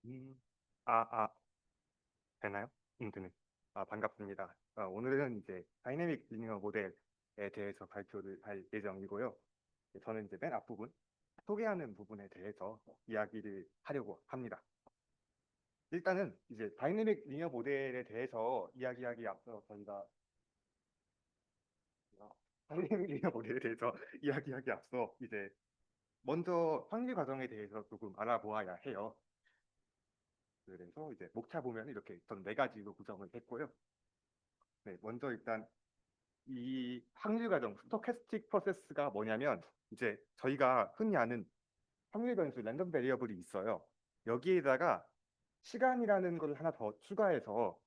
음, 되나요? 되네. 반갑습니다. 오늘은 이제 다이내믹 리니어 모델에 대해서 발표를 할 예정이고요. 저는 이제 맨 앞부분, 소개하는 부분에 대해서 이야기를 하려고 합니다. 일단은 이제 다이내믹 리니어 모델에 대해서 이야기하기 앞서 저희가 다이내믹 리니어 모델에 대해서 이야기하기 앞서 이제 먼저 확률 과정에 대해서 조금 알아보아야 해요. 그래서 이제 목차 보면 이렇게 전 네 가지로 구성을 했고요. 네, 먼저 일단 이 확률 과정, 스토캐스틱 프로세스가 뭐냐면 이제 저희가 흔히 아는 확률 변수, 랜덤 베리어블이 있어요. 여기에다가 시간이라는 걸 하나 더 추가해서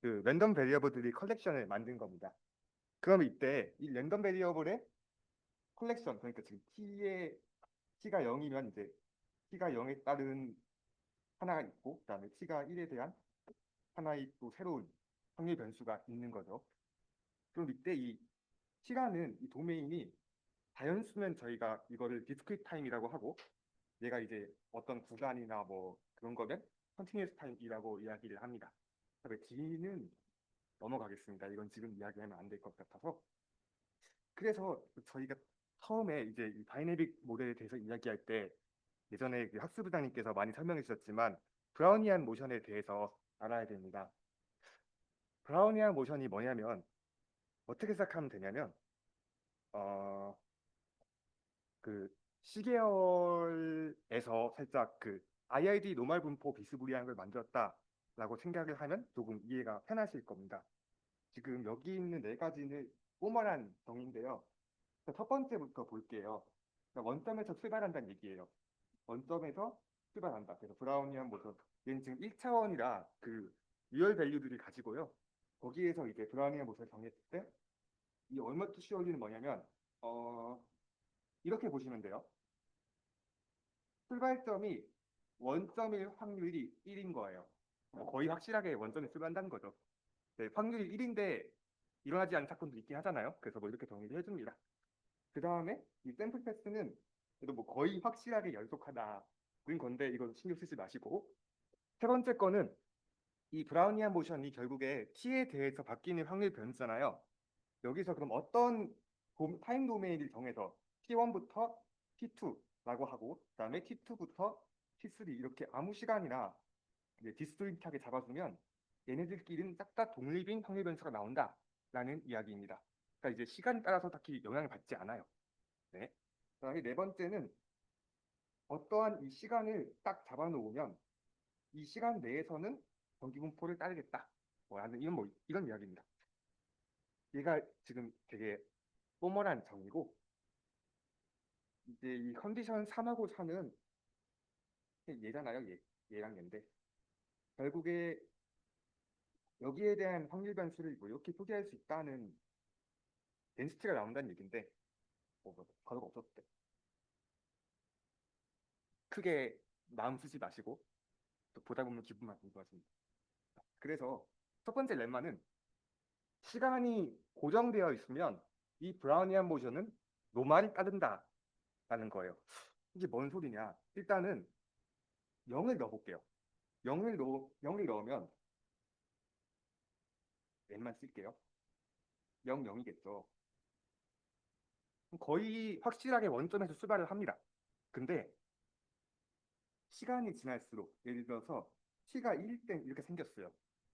그 랜덤 베리어블들이 컬렉션을 만든 겁니다. 그럼 이때 이 랜덤 베리어블의 컬렉션, 그러니까 지금 t가 0이면 이제 t가 0에 따른 하나가 있고 그다음에 t가 1에 대한 하나의 또 새로운 확률 변수가 있는 거죠. 그럼 이때 이 시간은 이 도메인이 자연수면 저희가 이거를 디스크리트 타임이라고 하고 얘가 이제 어떤 구간이나 뭐 그런 거면 컨티뉴어스 타임이라고 이야기를 합니다. 그다음에 D는 넘어가겠습니다. 이건 지금 이야기하면 안 될 것 같아서. 그래서 저희가 처음에 이제 이 다이내믹 모델에 대해서 이야기할 때 예전에 그 학습부장님께서 많이 설명해 주셨지만 브라우니안 모션에 대해서 알아야 됩니다. 브라우니안 모션이 뭐냐면 어떻게 생각하면 되냐면 어, 그 시계열에서 살짝 그 IID 노멀 분포 비스무리한 걸 만들었다라고 생각을 하면 조금 이해가 편하실 겁니다. 지금 여기 있는 네 가지는 포멀한 정의인데요. 첫 번째부터 볼게요. 그러니까 원점에서 출발한다는 얘기예요. 원점에서 출발한다. 그래서 브라우니안 모션 얘는 지금 1차원이라 그 리얼 밸류들을 가지고요. 거기에서 이제 브라우니안 모션을 정했을 때 이 얼머트 시어리는 뭐냐면 어, 이렇게 보시면 돼요. 출발점이 원점일 확률이 1인 거예요. 거의 확실하게 원점에 출발한다는 거죠. 네, 확률이 1인데 일어나지 않은 사건도 있긴 하잖아요. 그래서 뭐 이렇게 정의를 해줍니다. 그 다음에 이 샘플 패스는 그래도 뭐 거의 확실하게 연속하다는 건데 이건 신경 쓰지 마시고 세 번째 거는 이 브라우니안 모션이 결국에 t에 대해서 바뀌는 확률 변수잖아요. 여기서 그럼 어떤 타임 도메인을 정해서 t1부터 t2라고 하고 그다음에 t2부터 t3 이렇게 아무 시간이나 이제 디스조인트하게 잡아주면 얘네들끼리는 싹 다 독립인 확률 변수가 나온다라는 이야기입니다. 그러니까 이제 시간에 따라서 딱히 영향을 받지 않아요. 네. 그다음에 네 번째는 어떠한 이 시간을 딱 잡아놓으면 이 시간 내에서는 전기분포를 따르겠다. 뭐 하는 이런 뭐 이런 이야기입니다. 얘가 지금 되게 포멀한 정의고 이제 이 컨디션 3하고 4는 얘잖아요. 얘랑 얘인데 결국에 여기에 대한 확률 변수를 뭐 이렇게 표기할 수 있다는 덴시티가 나온다는 얘기인데 과거가 없었대. 크게 마음 쓰지 마시고 또 보다 보면 기분만 좋아집니다. 그래서 첫 번째 렘마는 시간이 고정되어 있으면 이 브라우니안 모션은 노말이 따른다라는 거예요. 이게 뭔 소리냐? 일단은 0을 넣어볼게요. 0을 넣으면 렘만 쓸게요. 0, 0이겠죠. 거의 확실하게 원점에서 출발을 합니다. 근데 시간이 지날수록 예를 들어서 t가 1일 때 이렇게 생겼어요.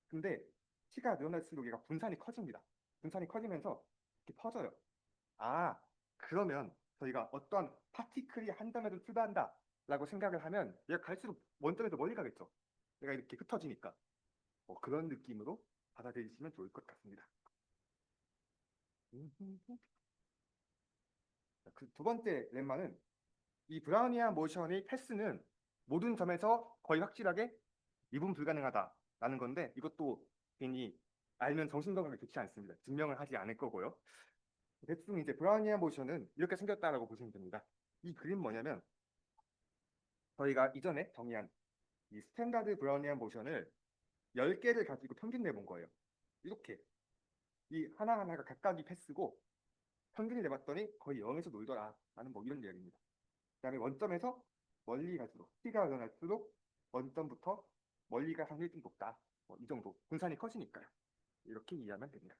근데 t가 늘어날수록 얘가 분산이 커집니다. 분산이 커지면서 이렇게 퍼져요. 아, 그러면 저희가 어떠한 파티클이 한 점에서 출발한다 라고 생각을 하면 얘가 갈수록 원점에서 멀리 가겠죠. 얘가 이렇게 흩어지니까. 그런 느낌으로 받아들이시면 좋을 것 같습니다. 그 두 번째 렘마는 이 브라우니안 모션의 패스는 모든 점에서 거의 확실하게 미분 불가능하다라는 건데 이것도 괜히 알면 정신건강에 좋지 않습니다. 증명을 하지 않을 거고요. 대충 이제 브라우니안 모션은 이렇게 생겼다라고 보시면 됩니다. 이 그림 뭐냐면 저희가 이전에 정의한 이 스탠다드 브라우니안 모션을 10개를 가지고 평균 내본 거예요. 이렇게 이 하나하나가 각각이 패스고 평균을 내봤더니 거의 0에서 놀더라 라는 뭐 이런 이야기입니다. 그다음에 원점에서 멀리 갈수록 t가 늘어날수록 원점부터 멀리 갈 확률이 좀 높다. 뭐 이 정도. 분산이 커지니까요. 이렇게 이해하면 됩니다.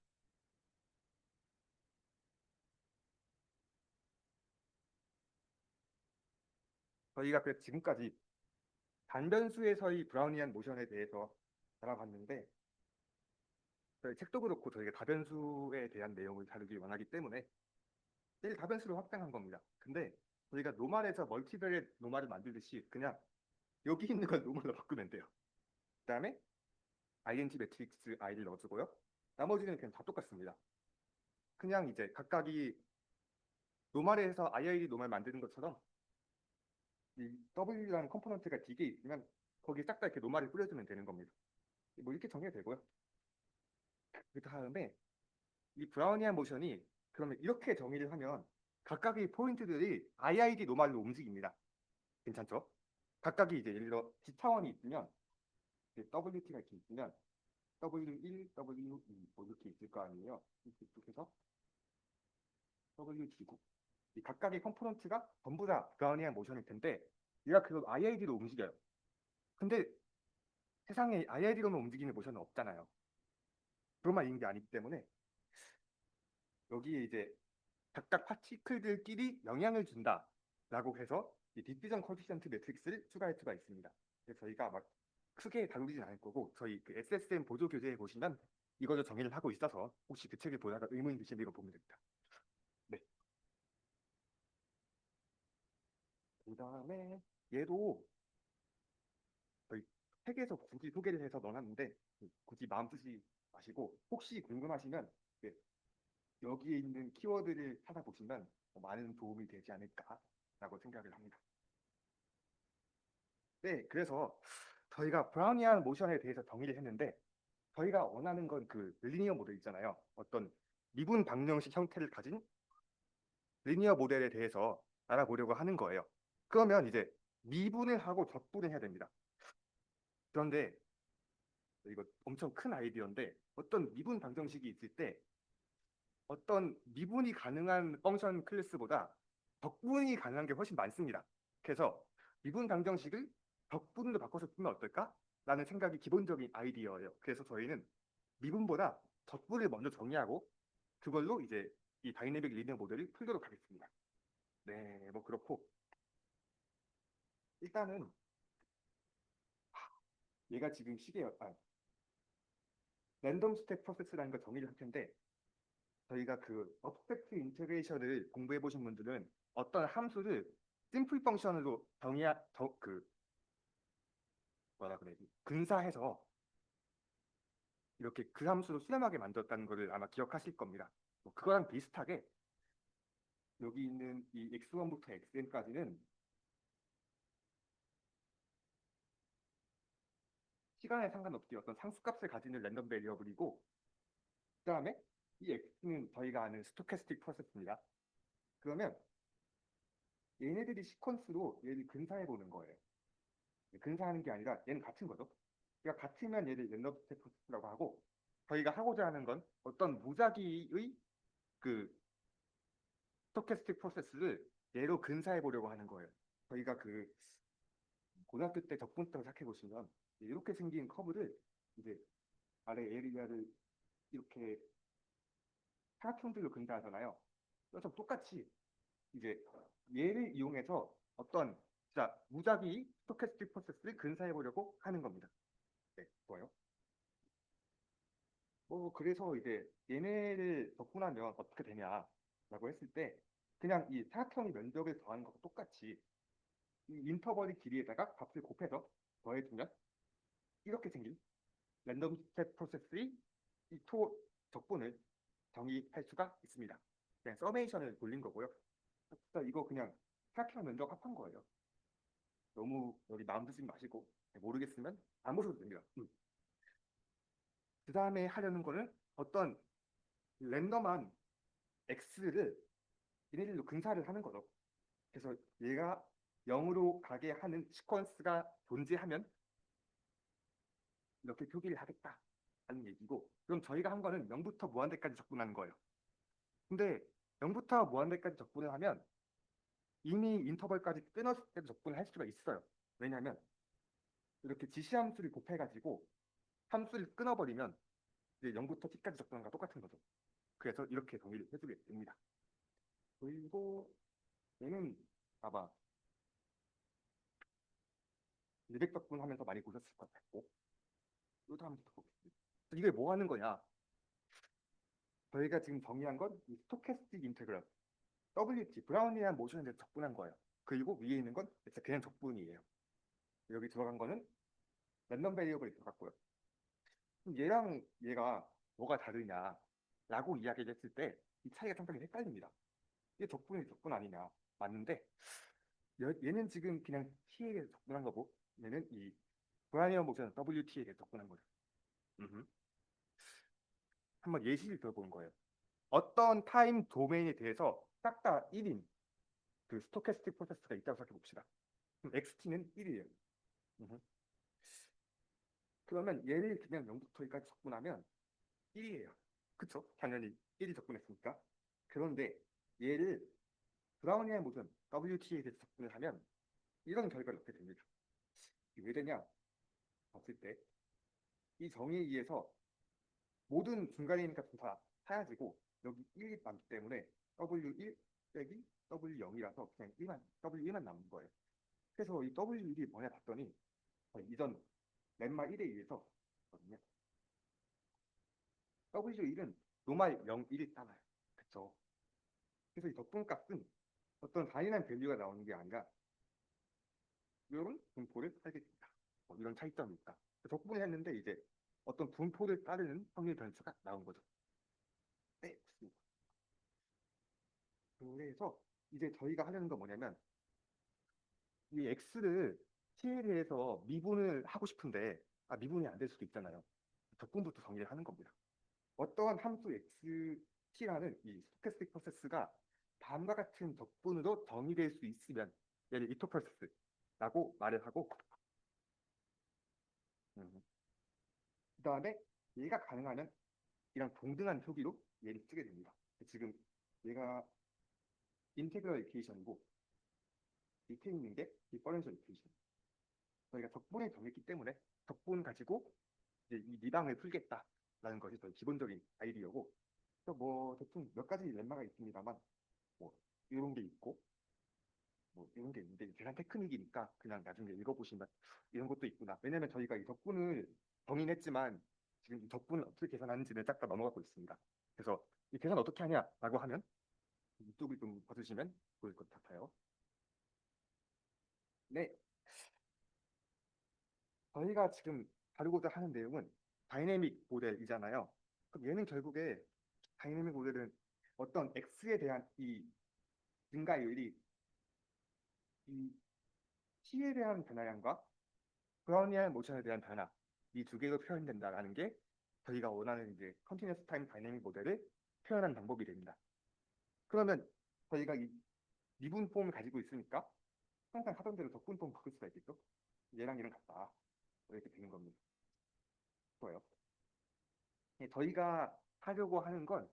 저희가 그래서 지금까지 단변수에서의 브라우니안 모션에 대해서 알아봤는데 저희 책도 그렇고 저희가 다변수에 대한 내용을 다루기 원하기 때문에 내일 다변수를 확장한 겁니다. 근데 저희가 노말에서 멀티베리엣 노말을 만들듯이 그냥 여기 있는 걸 노말로 바꾸면 돼요. 그다음에 ing 매트릭스 i를 넣어주고요. 나머지는 그냥 다 똑같습니다. 그냥 이제 각각이 노말에서 IID 노말 만드는 것처럼 이 W라는 컴포넌트가 D게 있으면 거기 싹 다 이렇게 노말을 뿌려주면 되는 겁니다. 뭐 이렇게 정리가 되고요. 그 다음에 이 브라우니안 모션이 그러면 이렇게 정의를 하면 각각의 포인트들이 IID 노말로 움직입니다. 괜찮죠? 각각이 이제 예를 들어 D 차원이 있으면 WT가 이렇게 있으면 W1, W2 뭐 이렇게 있을 거 아니에요. 이렇게 쭉 해서 WD9 이 각각의 컴포넌트가 전부 다 브라우니안 모션일 텐데 얘가 그걸 IID로 움직여요. 근데 세상에 IID로만 움직이는 모션은 없잖아요. 그것만 있는 게 아니기 때문에 여기에 이제 각각 파티클들끼리 영향을 준다라고 해서 이 디퓨전 코에피션트 매트릭스를 추가할 수가 있습니다. 그래서 저희가 막 크게 다루진 않을 거고 저희 그 SSM 보조 교재에 보시면 이거를 정의를 하고 있어서 혹시 그 책을 보다가 의문이 드시면 이거 보면 됩니다. 네. 그다음에 얘도 저희 책에서 굳이 소개를 해서 넣어놨는데 굳이 마음 쓰지 마시고 혹시 궁금하시면 네, 여기에 있는 키워드를 찾아보시면 많은 도움이 되지 않을까라고 생각을 합니다. 네, 그래서 저희가 브라우니안 모션에 대해서 정의를 했는데 저희가 원하는 건 그 리니어 모델 있잖아요. 어떤 미분 방정식 형태를 가진 리니어 모델에 대해서 알아보려고 하는 거예요. 그러면 이제 미분을 하고 적분을 해야 됩니다. 그런데 이거 엄청 큰 아이디어인데 어떤 미분 방정식이 있을 때 어떤 미분이 가능한 펑션 클래스보다 적분이 가능한 게 훨씬 많습니다. 그래서 미분 방정식을 적분으로 바꿔서 쓰면 어떨까? 라는 생각이 기본적인 아이디어예요. 그래서 저희는 미분보다 적분을 먼저 정의하고 그걸로 이제 이 다이내믹 리니어 모델을 풀도록 하겠습니다. 네, 뭐 그렇고 일단은 얘가 지금 랜덤 스택 프로세스라는 걸 정의를 할 텐데 저희가 그 어펙트 인테그레이션을 공부해 보신 분들은 어떤 함수를 심플 펑션으로 뭐라 그래야지 근사해서 이렇게 그 함수로 수렴하게 만들었다는 것을 아마 기억하실 겁니다. 뭐 그거랑 비슷하게 여기 있는 이 x1부터 xn까지는 시간에 상관없이 어떤 상수값을 가지는 랜덤 베리어블이고 그다음에 이 x는 저희가 아는 스토캐스틱 프로세스입니다. 그러면 얘네들이 시퀀스로 얘를 근사해 보는 거예요. 근사하는 게 아니라 얘는 같은 거죠. 그러니까 같으면 얘를 랜덤 스택 프로세스라고 하고 저희가 하고자 하는 건 어떤 무작위의 그 스토캐스틱 프로세스를 얘로 근사해 보려고 하는 거예요. 저희가 그 고등학교 때 적분부터 생각해 보시면 이렇게 생긴 커브를 이제 아래 에리아를 이렇게 사각형들로 근사하잖아요. 그래서 똑같이 이제 얘를 이용해서 어떤 진짜 무작위 스토캐스틱 프로세스를 근사해 보려고 하는 겁니다. 네, 좋아요. 뭐 그래서 이제 얘네를 적분하면 어떻게 되냐라고 했을 때 그냥 이 사각형의 면적을 더하는 것과 똑같이 이 인터벌의 길이에다가 값을 곱해서 더해주면 이렇게 생긴 랜덤 스텝 프로세스의 이토 적분을 정의할 수가 있습니다. 그냥 서메이션을 돌린 거고요. 그래서 이거 그냥 사각형 면적 합한 거예요. 너무 여기 마음 쓰지 마시고 모르겠으면 안 보셔도 됩니다. 그 다음에 하려는 거는 어떤 랜덤한 x를 얘네들로 근사를 하는 거죠. 그래서 얘가 0으로 가게 하는 시퀀스가 존재하면 이렇게 표기를 하겠다 하는 얘기고 그럼 저희가 한 거는 0부터 무한대까지 적분하는 거예요. 근데 0부터 무한대까지 적분을 하면 이미 인터벌까지 끊었을 때도 적분을 할 수가 있어요. 왜냐하면 이렇게 지시함수를 곱해가지고 함수를 끊어버리면 이제 0부터 t까지 적분한 거 똑같은 거죠. 그래서 이렇게 정의를 해주게 됩니다. 그리고 얘는 아마 200적분 하면서 많이 보셨을 것 같고 이것도 한번 더 보겠습니다. 이게 뭐 하는 거냐? 저희가 지금 정의한 건 이 스토캐스틱 인테그럴 WT 브라운리안 모션에 대해서 적분한 거예요. 그리고 위에 있는 건 진짜 그냥 적분이에요. 여기 들어간 거는 랜덤 베리어블이 들어갔고요. 그럼 얘랑 얘가 뭐가 다르냐라고 이야기를 했을 때 이 차이가 상당히 헷갈립니다. 이게 적분이 적분 아니냐 맞는데 얘는 지금 그냥 T에 대해서 적분한 거고 얘는 이 브라운리안 모션 WT에 대해서 적분한 거죠. 음흠. 한번 예시를 들어보는 거예요. 어떤 타임 도메인에 대해서 싹 다 1인 그 스토캐스틱 프로세스가 있다고 생각해 봅시다. 그럼 XT는 1이에요. 그러면 얘를 그냥 0부터 1까지 적분하면 1이에요. 그쵸? 당연히 1이 적분했으니까. 그런데 얘를 브라우니안 모션 WT에 대해서 적분을 하면 이런 결과를 얻게 됩니다. 이게 왜 되냐? 봤을 때 이 정의에 의해서 모든 중간에 있는 값은 다 사라지고 여기 1이 남기 때문에 W1 빼기 W0이라서 그냥 1만, W1만 남는 거예요. 그래서 이 W1이 뭐냐 봤더니 이전 렘마 1에 의해서 거든요. W1은 노말 0, 1이 따라요. 그쵸? 그래서 이 적분값은 어떤 다이나믹 밸류가 나오는 게 아니라 이런 분포를 살게 됩니다. 이런 차이점이 있다. 적분을 했는데 이제 어떤 분포를 따르는 확률 변수가 나온 거죠. 네, 맞습니다. 그래서 이제 저희가 하려는 건 뭐냐면 이 x를 t에 대해서 미분을 하고 싶은데 미분이 안 될 수도 있잖아요. 적분부터 정의를 하는 겁니다. 어떠한 함수 x t라는 이 스토캐스틱 프로세스가 다음과 같은 적분으로 정의될 수 있으면 얘를 이토 프로세스라고 말을 하고 그 다음에 얘가 가능하면 이런 동등한 표기로 얘를 쓰게 됩니다. 지금 얘가 인테그럴 이퀘이션이고 밑에 있는 게 디퍼런셜 이퀘이션. 저희가 적분을 정했기 때문에 적분 가지고 이제 이 리방을 풀겠다라는 것이 저희 기본적인 아이디어고 그래서 뭐 대충 몇 가지 lem마가 있습니다만 뭐 이런 게 있고 뭐 이런 게 있는데 계산 테크닉이니까 그냥 나중에 읽어보시면 이런 것도 있구나. 왜냐면 저희가 이 적분을 정의했지만 지금 이 적분을 어떻게 계산하는지는 싹 다 넘어가고 있습니다. 그래서 이 계산 어떻게 하냐라고 하면 이쪽을 좀 봐주시면 보일 것 같아요. 네, 저희가 지금 다루고자 하는 내용은 다이내믹 모델이잖아요. 그럼 얘는 결국에 다이내믹 모델은 어떤 x에 대한 이 증가율이 이 t에 대한 변화량과 브라우니안 모션에 대한 변화 이 두 개로 표현된다라는 게 저희가 원하는 이제 컨티뉴어스 타임 다이내믹 모델을 표현한 방법이 됩니다. 그러면 저희가 이 미분 폼을 가지고 있으니까 항상 하던 대로 적분 폼 바꿀 수가 있겠죠? 얘랑 얘랑 같다. 이렇게 되는 겁니다. 좋아요. 저희가 하려고 하는 건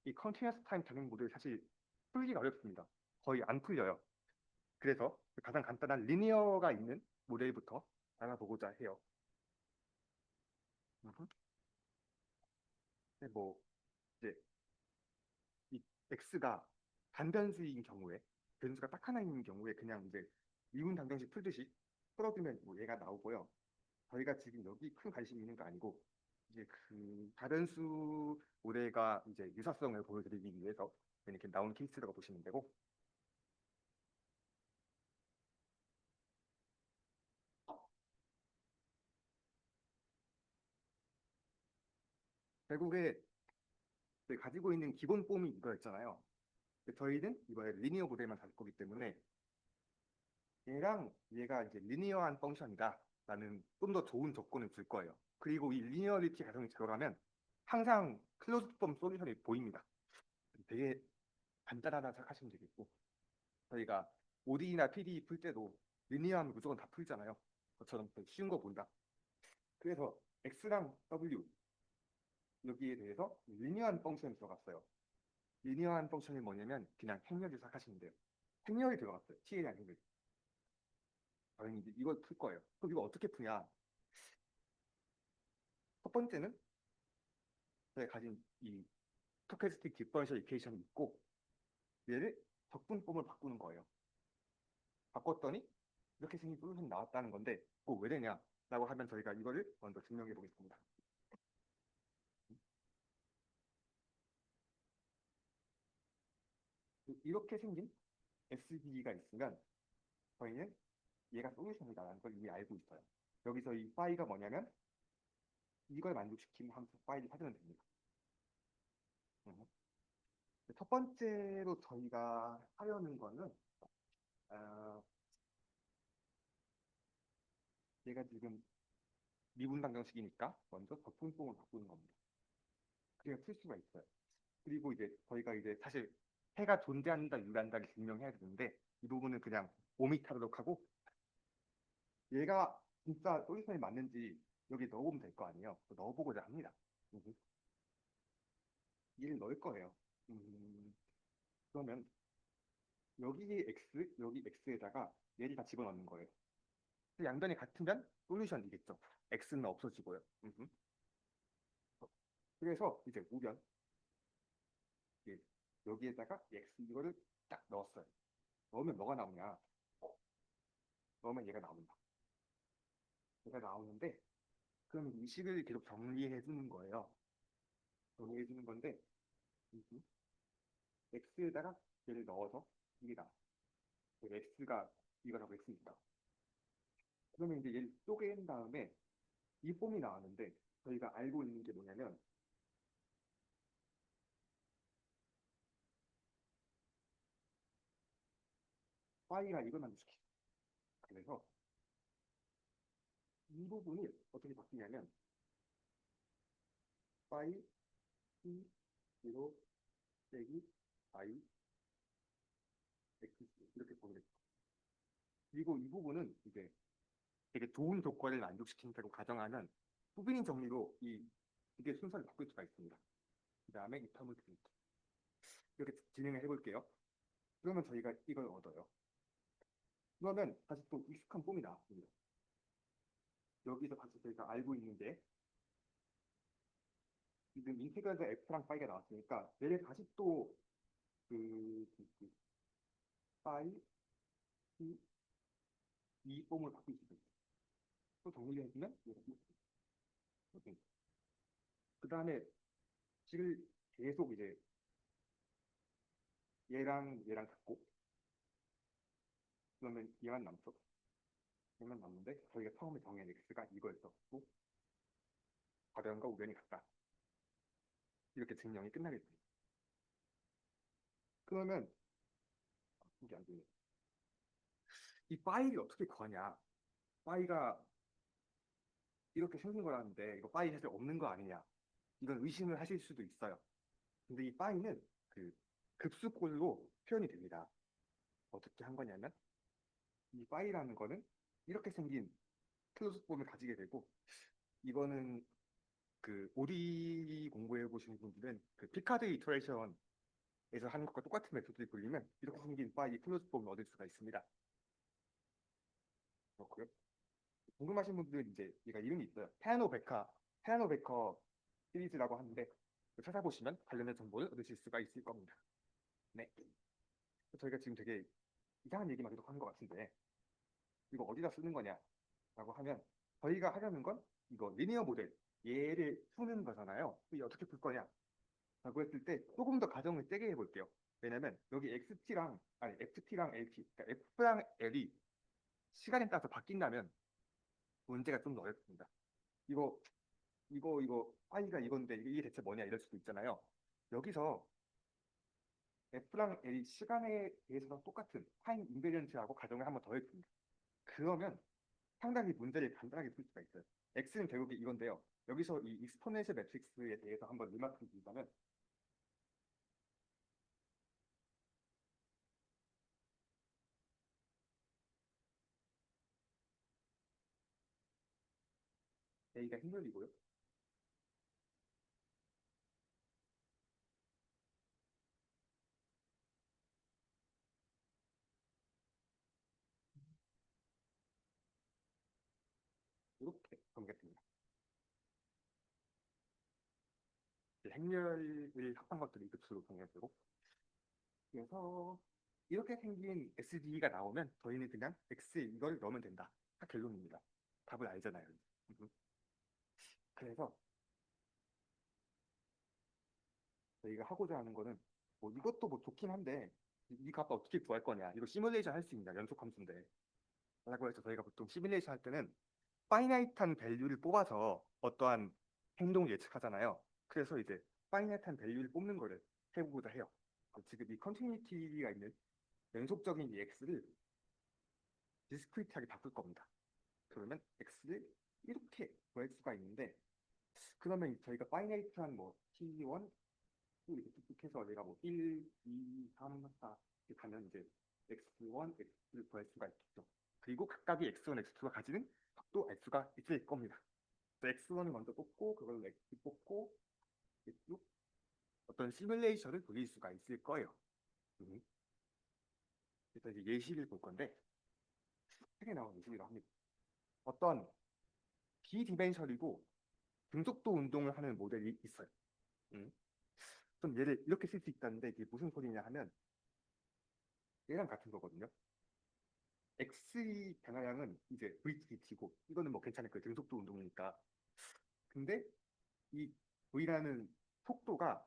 이 컨티뉴어스 타임 다이내믹 모델 사실 풀기가 어렵습니다. 거의 안 풀려요. 그래서 가장 간단한 리니어가 있는 모델부터 알아보고자 해요. 뭐 이제 이 x가 단변수인 경우에 변수가 딱 하나 있는 경우에 그냥 이제 미분 단정식 풀듯이 풀어두면 뭐 얘가 나오고요. 저희가 지금 여기 큰 관심 있는 거 아니고 이제 그 다변수 모델과 이제 유사성을 보여드리기 위해서 이렇게 나온 케이스라고 보시면 되고 결국에 가지고 있는 기본 폼이 이거였잖아요. 저희는 이번에 리니어 모델만 갈 거기 때문에 얘랑 얘가 이제 리니어한 펑션이다 라는 좀 더 좋은 조건을 줄 거예요. 그리고 이 리니어리티 가정이 들어가면 항상 클로즈드 폼 솔루션이 보입니다. 되게 간단하다 생각하시면 되겠고 저희가 ODE나 PD 풀 때도 리니어하면 무조건 다 풀잖아요. 그것처럼 쉬운 거 본다. 그래서 X랑 W 여기에 대해서 리니어한 펑션이 들어갔어요. 리니어한 펑션이 뭐냐면 그냥 행렬을 생각하시면 돼요. 행렬이 들어갔어요. T에 대한 행렬. 저희는 이제 이걸 풀 거예요. 그럼 이거 어떻게 푸냐? 첫 번째는 저희가 가진 이 스토캐스틱 디퍼런셜 이퀘이션이 있고 얘를 적분법을 바꾸는 거예요. 바꿨더니 이렇게 생긴 솔루션이 나왔다는 건데 그거 왜 되냐라고 하면 저희가 이거를 먼저 증명해 보겠습니다. 이렇게 생긴 SD가 있으면 저희는 얘가 솔루션이다라는 걸 이미 알고 있어요. 여기서 이 파이가 뭐냐면 이걸 만족시키는 함수 파이를 찾으면 됩니다. 음. 첫 번째로 저희가 하려는 거는 어, 얘가 지금 미분 방정식이니까 먼저 적분법을 바꾸는 겁니다. 그래야 풀 수가 있어요. 그리고 이제 저희가 이제 사실 해가 존재한다, 유한다를 증명해야 되는데 이 부분은 그냥 오미타도록 하고 얘가 진짜 솔루션이 맞는지 여기 넣어보면 될 거 아니에요. 넣어보고자 합니다. 음, 얘를 넣을 거예요. 그러면 여기 x, 여기 x에다가 얘를 다 집어넣는 거예요. 양변이 같으면 솔루션이겠죠. x는 없어지고요. 그래서 이제 우변 예, 여기에다가 x 이거를 딱 넣었어요. 넣으면 뭐가 나오냐? 넣으면 얘가 나온다. 얘가 나오는데 그럼 이 식을 계속 정리해 주는 거예요. 정리해 주는 건데 x에다가 얘를 넣어서 이게 나와. x가 이거라고 했으니까. 그러면 이제 얘를 쪼갠 다음에 이 폼이 나왔는데 저희가 알고 있는 게 뭐냐면 파이가 이걸 만족시켜요. 그래서 이 부분이 어떻게 바뀌냐면 파이 t 0 빼기 i x 이렇게 보게 됐죠. 그리고 이 부분은 이제 되게 좋은 조건을 만족시킨다고 가정하면 후빈 정리로 이 이게 순서를 바꿀 수가 있습니다. 그 다음에 이 텀을 드릴게요. 이렇게 진행을 해볼게요. 그러면 저희가 이걸 얻어요. 그러면 다시 또 익숙한 폼이 나왔습니다. 여기서 다시 저희가 알고 있는 게 지금 인테그랄 f랑 파이가 나왔으니까 얘를 다시 또 파이 t 이 폼을 바꿀 수 있어요. 또 정리를 해주면 그 다음에 식을 계속 이제 얘랑 얘랑 같고 그러면 얘만 남죠. 얘만 남는데 저희가 처음에 정한 x가 이거였었고 과대원과 우변이 같다. 이렇게 증명이 끝나게 됩니다. 그러면 이게 안 되네. 이 파일이 어떻게 구하냐? 파이가 이렇게 생긴 거라는데 이거 파이 사실 없는 거 아니냐? 이건 의심을 하실 수도 있어요. 근데 이 파이는 그 급수꼴로 표현이 됩니다. 어떻게 한 거냐면 이 파이라는 거는 이렇게 생긴 클로즈 폼을 가지게 되고 이거는 그 오리 공부해 보시는 분들은 그 피카드 이터레이션에서 하는 것과 똑같은 메소드를 돌리면 이렇게 생긴 파이 클로즈 폼을 얻을 수가 있습니다. 그렇고요. 궁금하신 분들은 이제 얘가 이름이 있어요. 테아노 베커 시리즈라고 하는데 찾아보시면 관련된 정보를 얻으실 수가 있을 겁니다. 네. 저희가 지금 되게 이상한 얘기만 계속 하는 것 같은데 이거 어디다 쓰는 거냐라고 하면 저희가 하려는 건 이거 리니어 모델 얘를 푸는 거잖아요. 이게 어떻게 풀 거냐라고 했을 때 조금 더 가정을 세게 해볼게요. 왜냐면 여기 FT랑 LT, 그러니까 F랑 L이 시간에 따라서 바뀐다면 문제가 좀 더 어렵습니다. 이거 파이가 이건데 이게 대체 뭐냐 이럴 수도 있잖아요. 여기서 F랑 L이 시간에 대해서는 똑같은 타임 인베리언트하고 가정을 한번 더 해줍니다. 그러면 상당히 문제를 간단하게 풀 수가 있어요. X는 결국에 이건데요. 여기서 이 익스포넨셜 매트릭스에 대해서 한번 리마크를 드리자면 A가 행렬이고요. 정리했습니다. 이제 행렬을 합한 것들이 끝으로 정리해주고 그래서 이렇게 생긴 SD가 나오면 저희는 그냥 X에 이걸 넣으면 된다. 다 결론입니다. 답을 알잖아요. 음. 그래서 저희가 하고자 하는 거는 뭐 이것도 뭐 좋긴 한데 이 값 어떻게 구할 거냐. 이거 시뮬레이션 할 수 있냐. 연속 함수인데. 라고 해서 저희가 보통 시뮬레이션 할 때는 파이나이트한 밸류를 뽑아서 어떠한 행동을 예측하잖아요. 그래서 이제 파이나이트한 밸류를 뽑는 거를 해보고자 해요. 지금 이 컨티뉴티가 있는 연속적인 이 x를 디스크리트하게 바꿀 겁니다. 그러면 x를 이렇게 구할 수가 있는데 그러면 저희가 파이나이트한 뭐 t1 이렇게 쭉 해서 내가 뭐 1, 2, 3, 4 이렇게 가면 이제 x1, x를 구할 수가 있겠죠. 그리고 각각의 x1, x2가 가지는 값도 알 수가 있을 겁니다. x1을 먼저 뽑고 그걸로 x 뽑고 쭉 어떤 시뮬레이션을 돌릴 수가 있을 거예요. 그래서 이제 예시를 볼 건데 책에 나온 예시로 합니다. 어떤 비디멘셜이고 등속도 운동을 하는 모델이 있어요. 음. 좀 얘를 이렇게 쓸 수 있다는데 이게 무슨 소리냐 하면 얘랑 같은 거거든요. X의 변화량은 이제 VT고 이거는 뭐 괜찮을 거예요. 등속도 운동이니까. 근데 이 V라는 속도가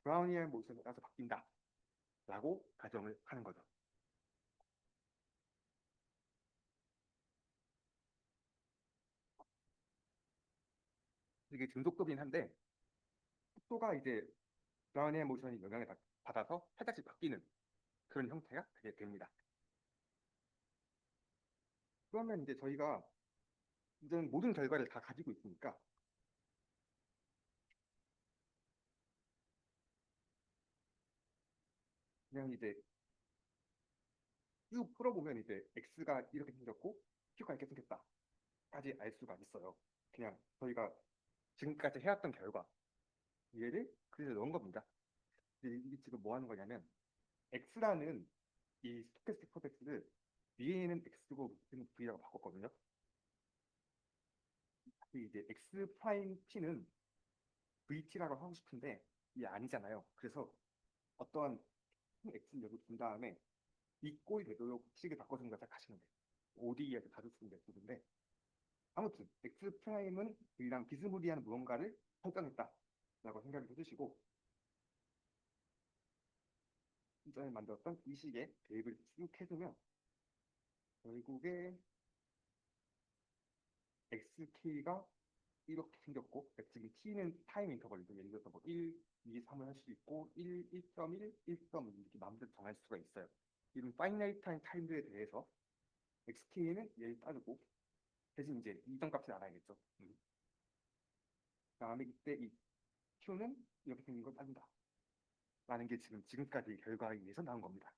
브라우니안 모션에 따라서 바뀐다. 라고 가정을 하는 거죠. 이게 등속도긴 한데 속도가 이제 브라우니안 모션이 영향을 받아서 살짝씩 바뀌는 그런 형태가 되게 됩니다. 그러면 이제 저희가 이런 모든 결과를 다 가지고 있으니까 그냥 이제 쭉 풀어보면 이제 x가 이렇게 생겼고 q가 이렇게 생겼다까지 알 수가 있어요. 그냥 저희가 지금까지 해왔던 결과 얘를 그래서 넣은 겁니다. 이게 지금 뭐 하는 거냐면 x라는 이 스토캐스틱 퍼펙트를 위에는 x고 밑에는 v라고 바꿨거든요. 이제 x 프라임 t는 vt라고 하고 싶은데 이게 아니잖아요. 그래서 어떠한 x를 여기 둔 다음에 이 꼴이 되도록 식을 바꿔서 생각하시면 돼요. ODE에서 자주 쓰는 메소드인데 아무튼 x 프라임은 v랑 비스무리한 무언가를 설정했다라고 생각을 해주시고 전에 만들었던 이 식의 대입을 쭉 해주면 결국에 xk가 이렇게 생겼고 지금 t는 타임 인터벌이죠. 예를 들어서 뭐 1, 2, 3을 할 수 있고 1, 1.1, 1.2 이렇게 마음대로 정할 수가 있어요. 이런 파이나이트한 타임들에 대해서 xk는 얘를 따르고 대신 이제 이전 값을 알아야겠죠. 그다음에 이때 이 q는 이렇게 생긴 걸 따른다. 라는 게 지금까지 결과에 의해서 나온 겁니다.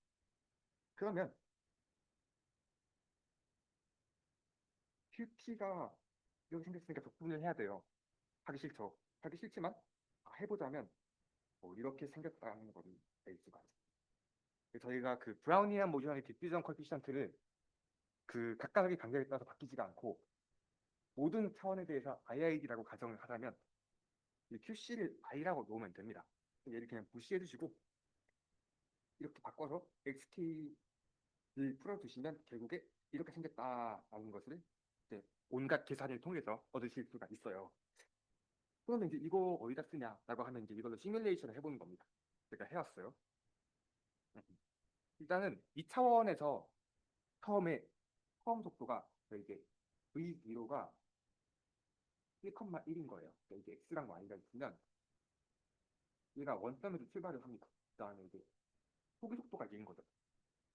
그러면 qt가 이렇게 생겼으니까 적분을 해야 돼요. 하기 싫죠. 하기 싫지만 해보자면 뭐 이렇게 생겼다는 거를 낼 수가 있어요. 저희가 그 브라우니안 모션의 디퓨전 코에피션트를 그 각각의 관계에 따라서 바뀌지가 않고 모든 차원에 대해서 IID라고 가정을 하자면 이 QC를 I라고 놓으면 됩니다. 얘를 그냥 무시해 주시고 이렇게 바꿔서 XK를 풀어주시면 결국에 이렇게 생겼다라는 것을 이제 온갖 계산을 통해서 얻으실 수가 있어요. 그러면 이제 이거 어디다 쓰냐라고 하면 이제 이걸로 시뮬레이션을 해보는 겁니다. 제가 해왔어요. 일단은 이 차원에서 처음 속도가 이게 V0가 1,1인 거예요. 그러니까 이게 X랑 Y가 있으면 얘가 원점에서 출발을 합니다. 그다음에 이제 소기 속도가 얘인 거죠.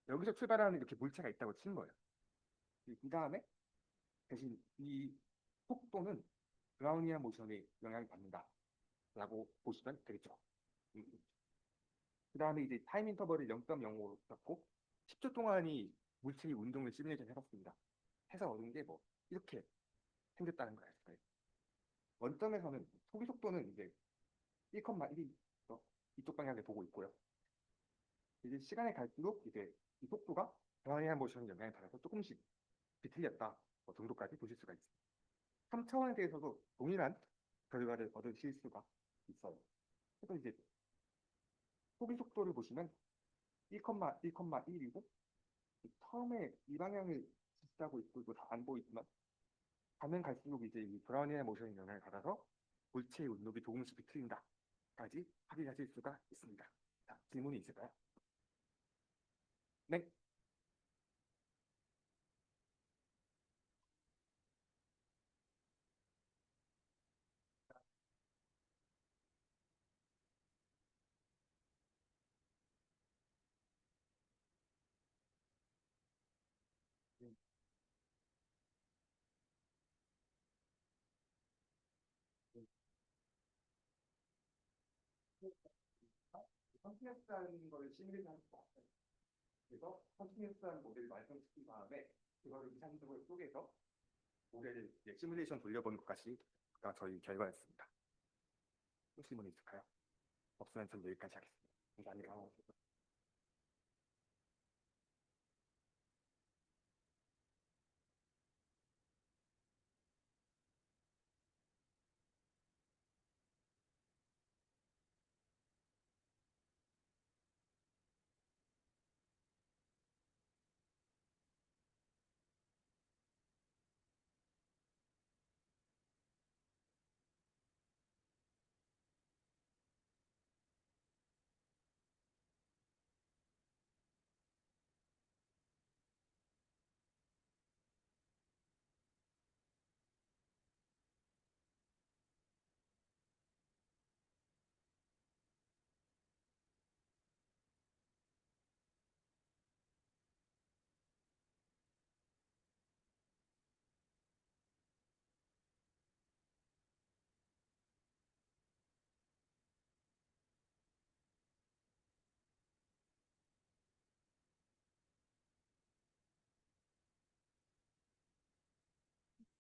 여기서 출발하는 이렇게 물체가 있다고 치는 거예요. 그 다음에 대신 이 속도는 브라우니안 모션에 영향을 받는다라고 보시면 되겠죠. 그 다음에 이제 타임 인터벌을 0.05로 잡고 10초 동안이 물체의 운동을 시뮬레이션 해봤습니다. 해서 얻은 게 뭐 이렇게 생겼다는 거예요. 원점에서는 소기 속도는 이제 1,1이 이쪽 방향을 보고 있고요. 이제 시간이 갈수록 이제 이 속도가 브라우니안 모션 영향을 받아서 조금씩 비틀렸다 정도까지 보실 수가 있습니다. 3차원에 대해서도 동일한 결과를 얻으실 수가 있어요. 그래서 이제 소비 속도를 보시면 1,1,1이고 처음에 이 방향을 지시하고 있고 이거 다 안 보이지만 가면 갈수록 이제 이 브라우니의 모션이 영향을 받아서 물체의 운동이 조금씩 비틀린다까지 확인하실 수가 있습니다. 자, 질문이 있을까요? 네. 음, 음. 컨티뉴스한 걸 시뮬레이션 할수 없어요. 그래서 컨티뉴스한 모델을 완성시킨 다음에 그거를 이상적으로 쪼개서 모델을 이제 시뮬레이션 돌려보는 것까지가 저희 결과였습니다. 또 질문 있을까요? 없으면 전 여기까지 하겠습니다. 감사합니다.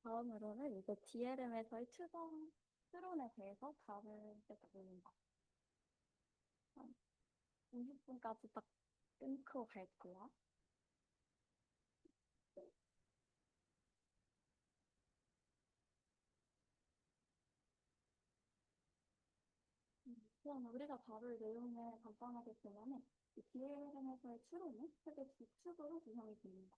다음으로는 이제 DLM에서의 추론에 대해서 다루겠습니다. 한 20분까지 딱 끊고 갈게요. 그럼 우리가 다룰 내용을 간단하게 보면은 이 DLM에서의 추론은 크게 두 축으로 구성이 됩니다.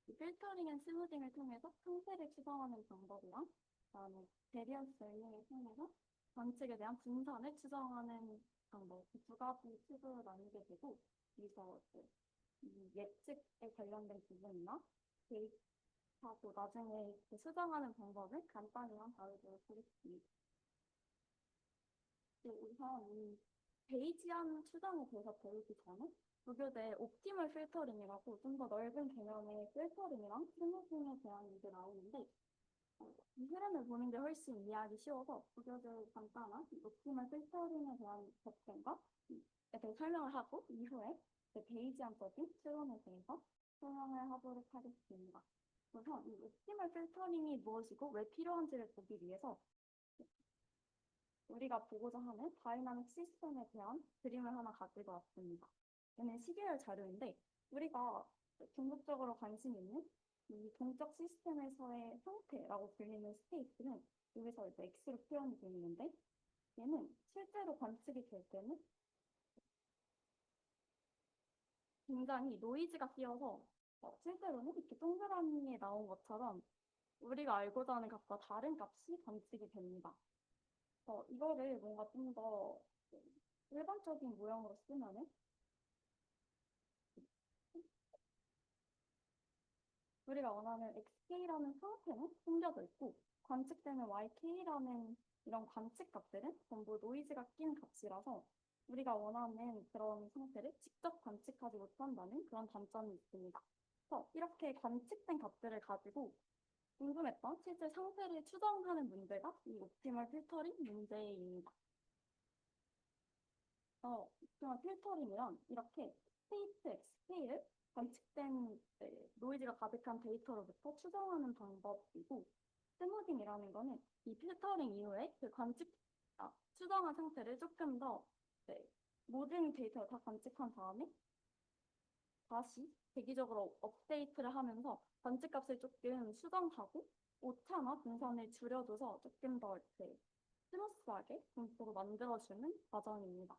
이 필터링 앤 스무딩을 통해서 상태를 추정하는 방법이랑 그다음에 베리언스 레이닝을 통해서 관측에 대한 분산을 추정하는 방법 이 두 가지 축으로 나뉘게 되고 여기서 이 예측에 관련된 부분이나 데이터도 나중에 수정하는 방법을 간단히만 다루도록 하겠습니다. 우선 이 베이지안 추정에 대해서 배우기 전에 부교대 옵티멀 필터링이라고 좀 더 넓은 개념의 필터링이랑 스무딩에 대한 얘기가 나오는데 이 흐름을 보는 게 훨씬 이해하기 쉬워서 부교대 간단한 옵티멀 필터링에 대한 접근과 대해 설명을 하고 이후에 베이지안적인 추론에 대해서 설명을 하도록 하겠습니다. 우선 이 옵티멀 필터링이 무엇이고 왜 필요한지를 보기 위해서 우리가 보고자 하는 다이나믹 시스템에 대한 그림을 하나 가지고 왔습니다. 얘는 12월 자료인데 우리가 궁극적으로 관심 있는 이 동적 시스템에서의 상태라고 불리는 스테이트는 여기서 이제 X로 표현이 되는데 얘는 실제로 관측이 될 때는 굉장히 노이즈가 끼어서 실제로는 이렇게 동그라미에 나온 것처럼 우리가 알고자 하는 값과 다른 값이 관측이 됩니다. 이거를 뭔가 좀 더 일반적인 모형으로 쓰면은 우리가 원하는 xk라는 상태는 숨겨져 있고 관측되는 yk라는 이런 관측 값들은 전부 노이즈가 낀 값이라서 우리가 원하는 그런 상태를 직접 관측하지 못한다는 그런 단점이 있습니다. 그래서 이렇게 관측된 값들을 가지고 궁금했던 실제 상태를 추정하는 문제가 이 옵티멀 필터링 문제입니다. 그냥 필터링이란 이렇게 스테이트, 스케일, 관측된 노이즈가 가득한 데이터로부터 추정하는 방법이고 스무딩이라는 거는 이 필터링 이후에 그 추정한 상태를 조금 더 모든 데이터를 다 관측한 다음에 다시 대기적으로 업데이트를 하면서 관측값을 조금 수정하고 오차나 분산을 줄여줘서 조금 더 이렇게 스무스하게 분포로 만들어주는 과정입니다.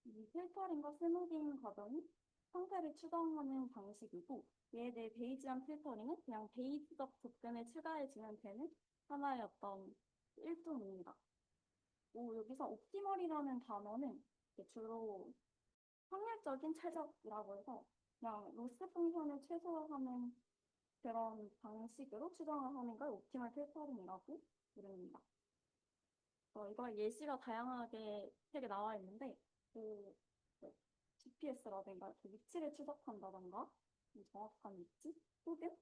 이 필터링과 스무딩 과정이 상태를 추정하는 방식이고 얘에 대해 베이지안 필터링은 그냥 베이지적 접근을 추가해주면 되는 하나의 어떤 일종입니다. 여기서 옵티멀이라는 단어는 주로 확률적인 최적이라고 해서 그냥 로스 풍선을 최소화하는 그런 방식으로 추정을 하는 걸 옵티멀 필터링이라고 부릅니다. 이걸 예시가 다양하게 책에 나와 있는데 GPS라든가 위치를 추적한다던가 정확한 위치 혹은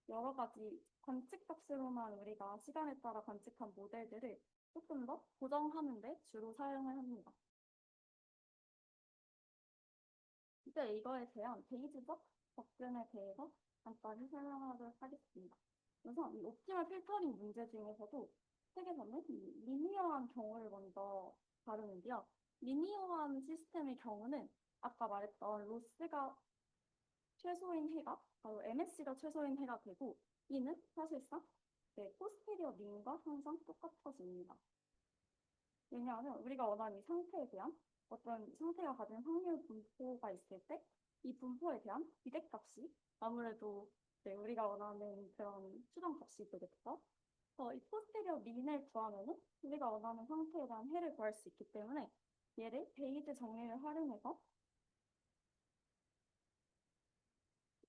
여러 가지 관측값으로만 우리가 시간에 따라 관측한 모델들을 조금 더 고정하는 데 주로 사용을 합니다. 이제 이거에 대한 베이지적 접근에 대해서 잠깐 설명하도록 하겠습니다. 우선 이 옵티멀 필터링 문제 중에서도 책에서는 이 리니어한 경우를 먼저 다루는데요. 리니어한 시스템의 경우는 아까 말했던 로스가 최소인 해가 바로 MSC가 최소인 해가 되고 이는 사실상 포스테리어 민과 항상 똑같아집니다. 왜냐하면 우리가 원하는 이 상태에 대한 어떤 상태가 가진 확률 분포가 있을 때 이 분포에 대한 기대값이 아무래도 우리가 원하는 그런 추정값이 되겠죠. 이 포스테리어 민을 구하면 우리가 원하는 상태에 대한 해를 구할 수 있기 때문에 얘를 베이즈 정리를 활용해서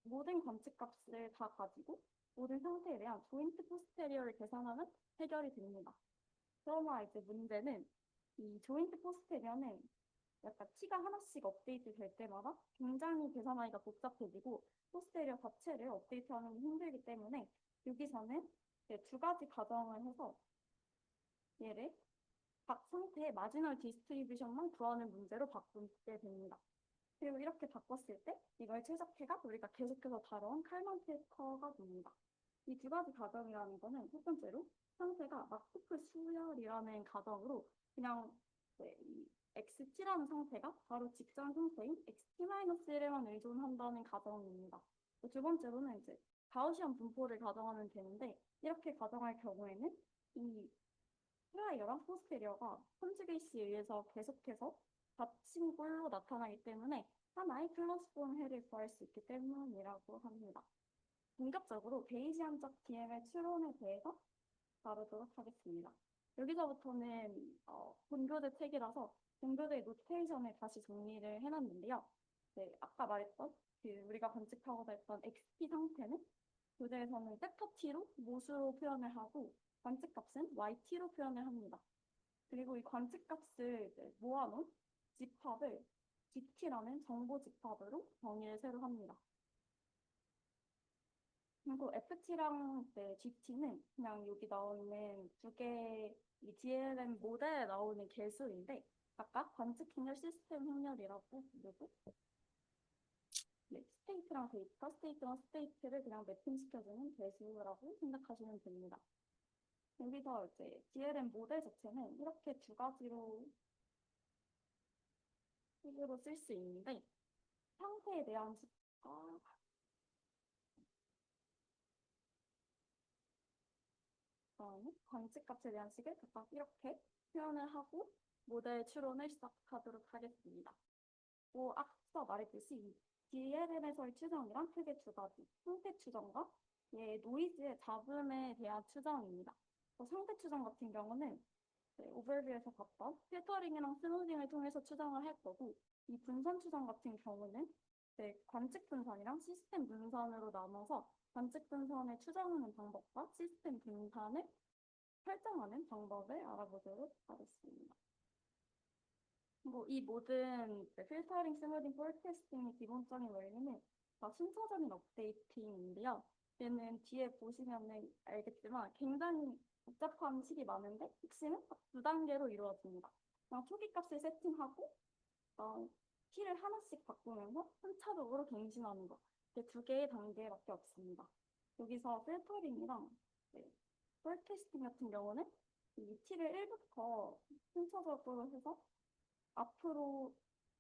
모든 관측값을 다 가지고 모든 상태에 대한 조인트 포스테리어를 계산하면 해결이 됩니다. 그러나 이제 문제는 이 조인트 포스테리어는 약간 키가 하나씩 업데이트 될 때마다 굉장히 계산하기가 복잡해지고 포스테리어 자체를 업데이트하는 게 힘들기 때문에 여기서는 두 가지 가정을 해서 얘를 각 상태의 마지널 디스트리뷰션만 구하는 문제로 바꾸게 됩니다. 그리고 이렇게 바꿨을 때 이걸 최적화가 우리가 계속해서 다뤄온 칼만 필터가 됩니다. 이 두 가지 가정이라는 거는 첫 번째로 상태가 마코프 수열이라는 가정으로 그냥 이 XT라는 상태가 바로 직전 상태인 XT-1에만 의존한다는 가정입니다. 두 번째로는 이제 가우시안 분포를 가정하면 되는데 이렇게 가정할 경우에는 이 프라이어랑 포스테리어가 컨주게이시에 의해서 계속해서 닫힌 꼴로 나타나기 때문에 하나의 플러스 본 해를 구할 수 있기 때문이라고 합니다. 본격적으로 베이지안적 DM의 추론에 대해서 다루도록 하겠습니다. 여기서부터는 본교재 책이라서 본교재 노테이션을 다시 정리를 해놨는데요. 아까 말했던 우리가 관측하고자 했던 XT 상태는 교재에서는 섹터 T로 모수로 표현을 하고 관측값은 YT로 표현을 합니다. 그리고 이 관측값을 모아놓은 집합을 GT라는 정보 집합으로 정의를 새로 합니다. 그리고 FT랑 GT는 그냥 여기 나오는 두 개의 이 DLM 모델에 나오는 개수인데 각각 관측 행렬 시스템 행렬이라고 부르고 스테이트랑 데이터, 스테이트랑 스테이트를 그냥 매핑시켜주는 개수라고 생각하시면 됩니다. 여기서 이제 DLM 모델 자체는 이렇게 두 가지로 식으로 쓸 수 있는데 상태에 대한 관측값에 대한 식을 각각 이렇게 표현을 하고 모델 추론을 시작하도록 하겠습니다. 앞서 말했듯이 DLM에서의 추정이란 크게 두 가지, 상태 추정과 노이즈의 잡음에 대한 추정입니다. 상태 추정 같은 경우는 오버뷰에서 봤던 필터링이랑 스무딩을 통해서 추정을 할 거고 이 분산 추정 같은 경우는 관측 분산이랑 시스템 분산으로 나눠서 관측 분산을 추정하는 방법과 시스템 분산을 설정하는 방법을 알아보도록 하겠습니다. 이 모든 필터링, 스무딩, 포트캐스팅의 기본적인 원리는 다 순차적인 업데이팅인데요. 얘는 뒤에 보시면 알겠지만 굉장히 복잡한 식이 많은데 핵심은 두 단계로 이루어집니다. 그냥 초기 값을 세팅하고 키를 하나씩 바꾸면서 순차적으로 갱신하는 것. 이게 두 개의 단계밖에 없습니다. 여기서 필터링이랑 포트캐스팅 같은 경우는 이 키를 1부터 순차적으로 해서 앞으로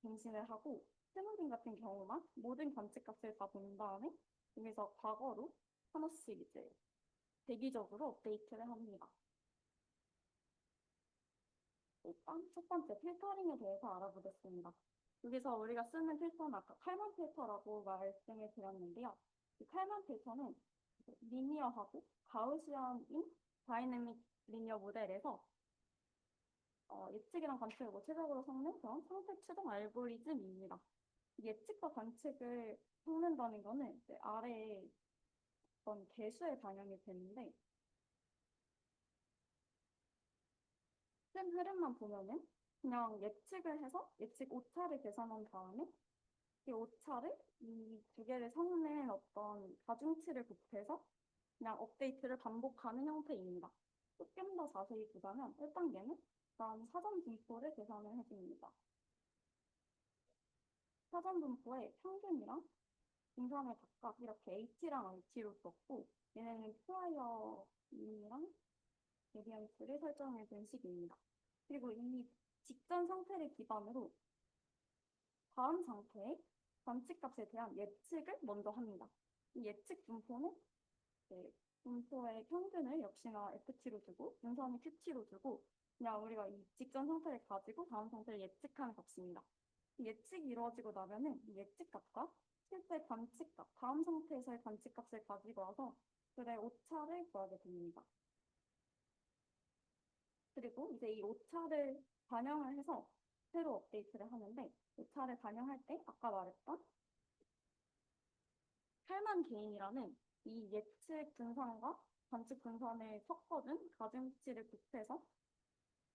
갱신을 하고 스무딩 같은 경우만 모든 관측값을 다 본 다음에 여기서 과거로 하나씩 이제 대기적으로 업데이트를 합니다. 일단 첫 번째 필터링에 대해서 알아보겠습니다. 여기서 우리가 쓰는 필터는 아까 칼만 필터라고 말씀을 드렸는데요. 이 칼만 필터는 리니어하고 가우시안인 다이내믹 리니어 모델에서 예측이랑 관측을 구체적으로 섞는 그런 상태 추정 알고리즘입니다. 예측과 관측을 섞는다는 거는 이제 아래에 어떤 개수에 반영이 되는데 큰 흐름만 보면은 그냥 예측을 해서 예측 오차를 계산한 다음에 이 오차를 이 두 개를 섞는 어떤 가중치를 곱해서 그냥 업데이트를 반복하는 형태입니다. 조금 더 자세히 보자면 1단계는 일단 사전 분포를 계산을 해줍니다. 사전 분포의 평균이랑 분산을 각각 이렇게 H랑 RT로 줬고 얘네는 프라이어이랑 베리언스를 설정해 준 식입니다. 그리고 이 직전 상태를 기반으로 다음 상태의 관측값에 대한 예측을 먼저 합니다. 이 예측 분포는 분포의 평균을 역시나 FT로 두고 분산을 QT로 두고 그냥 우리가 이 직전 상태를 가지고 다음 상태를 예측하는 값입니다. 예측이 이루어지고 나면은 이 예측값과 실제 관측값, 다음 상태에서의 관측값을 가지고 와서 그의 오차를 구하게 됩니다. 그리고 이제 이 오차를 반영을 해서 새로 업데이트를 하는데 오차를 반영할 때 아까 말했던 칼만 개인이라는 이 예측 분산과 관측 분산을 섞어준 가중치를 곱해서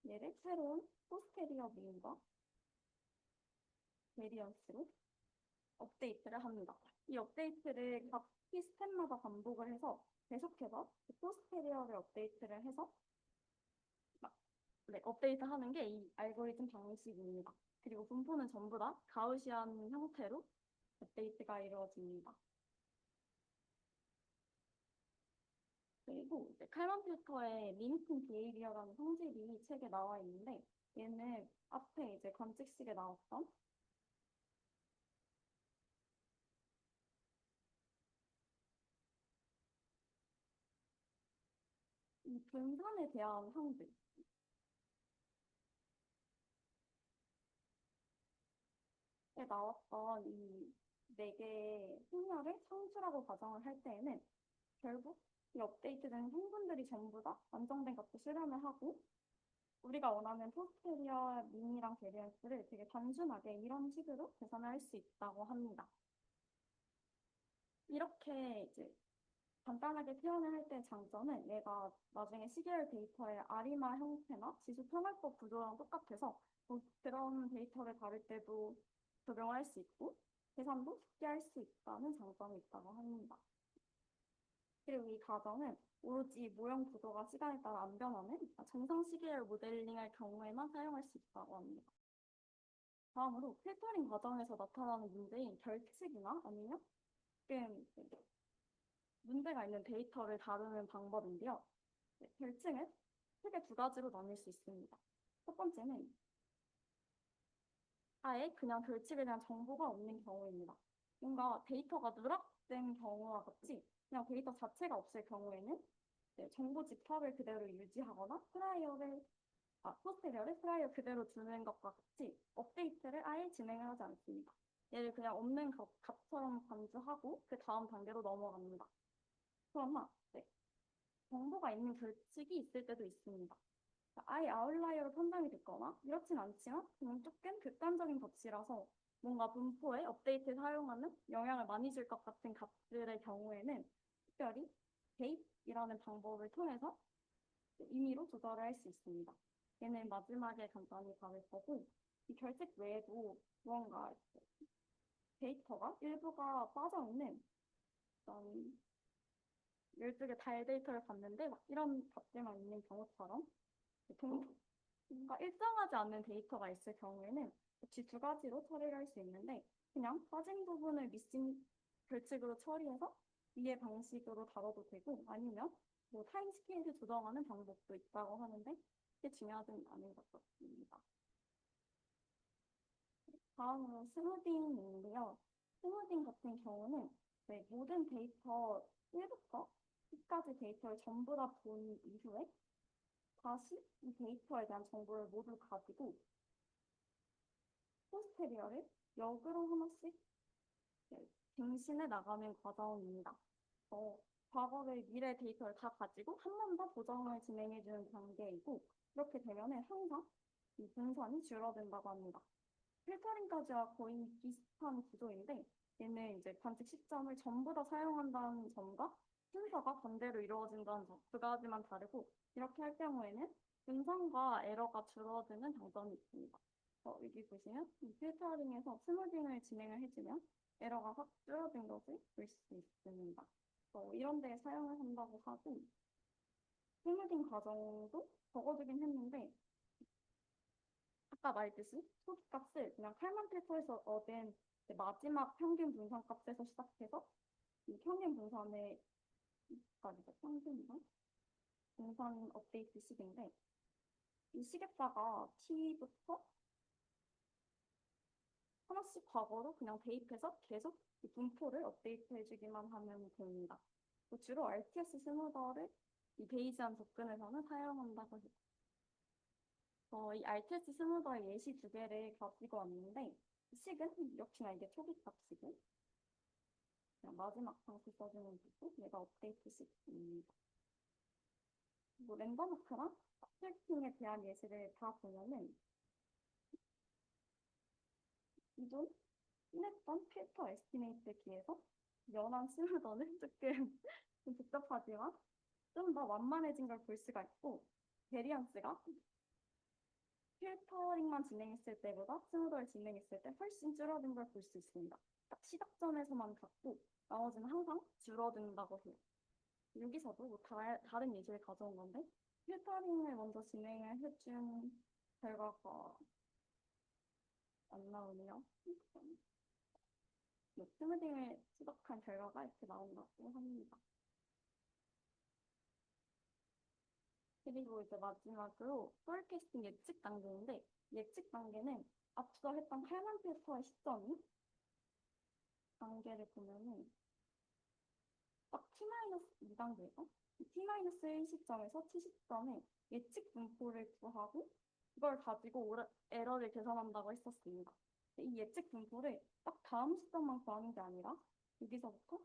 얘를 새로운 포스테리어 미인과 베리언스로 업데이트를 합니다. 이 업데이트를 각 시스템마다 반복을 해서 계속해서 포스테리어를 업데이트를 해서 업데이트하는 게 이 알고리즘 방식입니다. 그리고 분포는 전부 다 가우시안 형태로 업데이트가 이루어집니다. 그리고 이제 칼만 필터의 리미팅 비헤이비어라는 성질이 책에 나와 있는데 얘는 앞에 이제 관측식에 나왔던 이 분산에 대한 항들에 나왔던 이 네 개의 행렬을 상수라고 가정을 할 때에는 결국 이 업데이트된 성분들이 전부 다 안정된 값을 수렴을 하고 우리가 원하는 포스테리어 미니랑 베리언스를 되게 단순하게 이런 식으로 계산할 수 있다고 합니다. 이렇게 이제 간단하게 표현을 할 때 장점은 얘가 나중에 시계열 데이터의 아리마 형태나 지수 평활법 구조랑 똑같아서 뭐 그런 데이터를 다룰 때도 적용할 수 있고 계산도 쉽게 할 수 있다는 장점이 있다고 합니다. 그리고 이 과정은 오로지 모형 구조가 시간에 따라 안 변하는 정상 시계열 모델링할 경우에만 사용할 수 있다고 합니다. 다음으로 필터링 과정에서 나타나는 문제인 결측이나 아니면 조금 문제가 있는 데이터를 다루는 방법인데요. 결층은 크게 두 가지로 나뉠 수 있습니다. 첫 번째는 아예 그냥 결측에 대한 정보가 없는 경우입니다. 뭔가 데이터가 누락된 경우와 같이 그냥 데이터 자체가 없을 경우에는 정보 집합을 그대로 유지하거나 포스테리어를 프라이어 그대로 두는 것과 같이 업데이트를 아예 진행을 하지 않습니다. 얘를 그냥 없는 값처럼 간주하고 그 다음 단계로 넘어갑니다. 그러나 정보가 있는 결측이 있을 때도 있습니다. 아예 아웃라이어로 판단이 됐거나 이렇진 않지만 그냥 조금 극단적인 값이라서 뭔가 분포에 업데이트 사용하는 영향을 많이 줄 것 같은 값들의 경우에는 특별히 대입이라는 방법을 통해서 임의로 조절을 할 수 있습니다. 얘는 마지막에 간단히 다룰 거고 이 결책 외에도 무언가 데이터가 일부가 빠져있는 어떤 12개 달 데이터를 봤는데 막 이런 값들만 있는 경우처럼 뭔가 일정하지 않는 데이터가 있을 경우에는 역시 두 가지로 처리를 할 수 있는데 그냥 빠진 부분을 미싱 결측으로 처리해서 위의 방식으로 다뤄도 되고 아니면 뭐 타임 스케일을 조정하는 방법도 있다고 하는데 그게 중요하지는 않은 것 같습니다. 다음으로 스무딩인데요. 스무딩 같은 경우는 네, 모든 데이터 1부터 10까지 데이터를 전부 다 본 이후에 다시 이 데이터에 대한 정보를 모두 가지고 포스테리어를 역으로 하나씩 네, 갱신해 나가는 과정입니다. 어, 과거의 미래 데이터를 다 가지고 한 번 더 보정을 진행해주는 단계이고 이렇게 되면은 항상 이 분산이 줄어든다고 합니다. 필터링까지와 거의 비슷한 구조인데 얘는 이제 관측 시점을 전부 다 사용한다는 점과 순서가 반대로 이루어진다는 점 두 가지만 다르고 이렇게 할 경우에는 분산과 에러가 줄어드는 장점이 있습니다. 여기 보시면 이 필터링에서 스무딩을 진행을 해주면 에러가 확 줄어든 것을 볼 수 있습니다. 이런 데 사용을 한다고 하고 스무딩 과정도 적어두긴 했는데 아까 말했듯이 초기값을 그냥 칼만 필터에서 얻은 이제 마지막 평균 분산 값에서 시작해서 이 평균 분산의 까지죠. 분산 업데이트 식인데 이 시계자가 t부터 하나씩 과거로 그냥 대입해서 계속 이 분포를 업데이트 해주기만 하면 됩니다. 주로 RTS 스무더를 이 베이지안 접근에서는 사용한다고 해요. 이 RTS 스무더의 예시 두 개를 가지고 왔는데 식은 역시나 이게 초기값이고 그냥 마지막 방식 써주는 거고 얘가 업데이트식입니다. 뭐 랜덤워크랑 스트리킹에 대한 예시를 다 보면은 기존 했던 필터 에스티메이트에 비해서 연한 스무더는 조금 좀 복잡하지만 좀 더 완만해진 걸 볼 수가 있고 베리언스가 필터링만 진행했을 때보다 스무더를 진행했을 때 훨씬 줄어든 걸 볼 수 있습니다. 딱 시작점에서만 같고 나머지는 항상 줄어든다고 해요. 여기서도 뭐 다른 예시를 가져온 건데 필터링을 먼저 진행을 해준 결과가 안 나오네요. 스무딩을 추적한 결과가 이렇게 나온다고 합니다. 그리고 이제 마지막으로 포캐스팅 예측 단계인데 예측 단계는 앞서 했던 8만 필터의 시점이 단계를 보면은 딱 T-2단계에서 T-1 시점에서 T 시점에 예측 분포를 구하고 그걸 가지고 에러를 계산한다고 했었습니다. 이 예측 분포를 딱 다음 시점만 구하는 게 아니라 여기서부터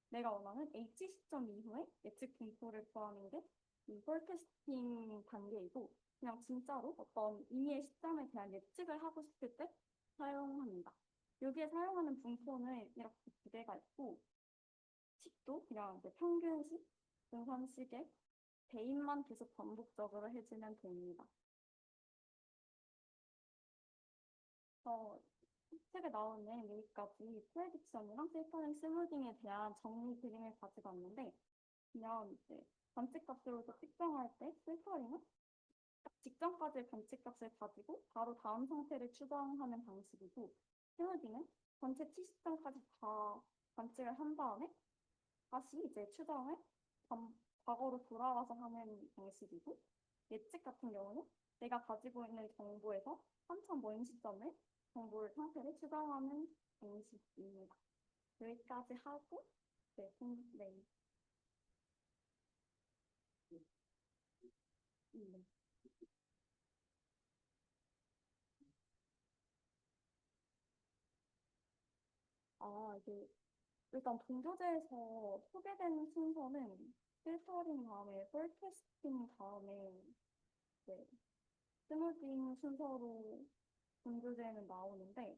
내가 원하는 H 시점 이후에 예측 분포를 구하는 게 이 포캐스팅 단계이고 그냥 진짜로 어떤 임의의 시점에 대한 예측을 하고 싶을 때 사용합니다. 여기에 사용하는 분포는 이렇게 두 개가 있고 식도 그냥 이제 평균식, 분산식에 대입만 계속 반복적으로 해주면 됩니다. 책에 나오는 여기까지 프레딕션이랑 필터링 스무딩에 대한 정리 그림을 가지고 왔는데 그냥 이제 관측값으로서 측정할 때 필터링은 딱 직전까지의 관측값을 가지고 바로 다음 상태를 추정하는 방식이고 스무딩은 전체 T 시점까지 다 관측을 한 다음에 다시 이제 추정을 과거로 돌아와서 하는 방식이고 예측 같은 경우는 내가 가지고 있는 정보에서 한참 먼 시점에 정보를 상태를 추정하는 방식입니다. 여기까지 하고 네. 네. 이게 일단 동교재에서 소개된 순서는 필터링 다음에 폴캐스팅 다음에 네, 스무딩 순서로 동교재에는 나오는데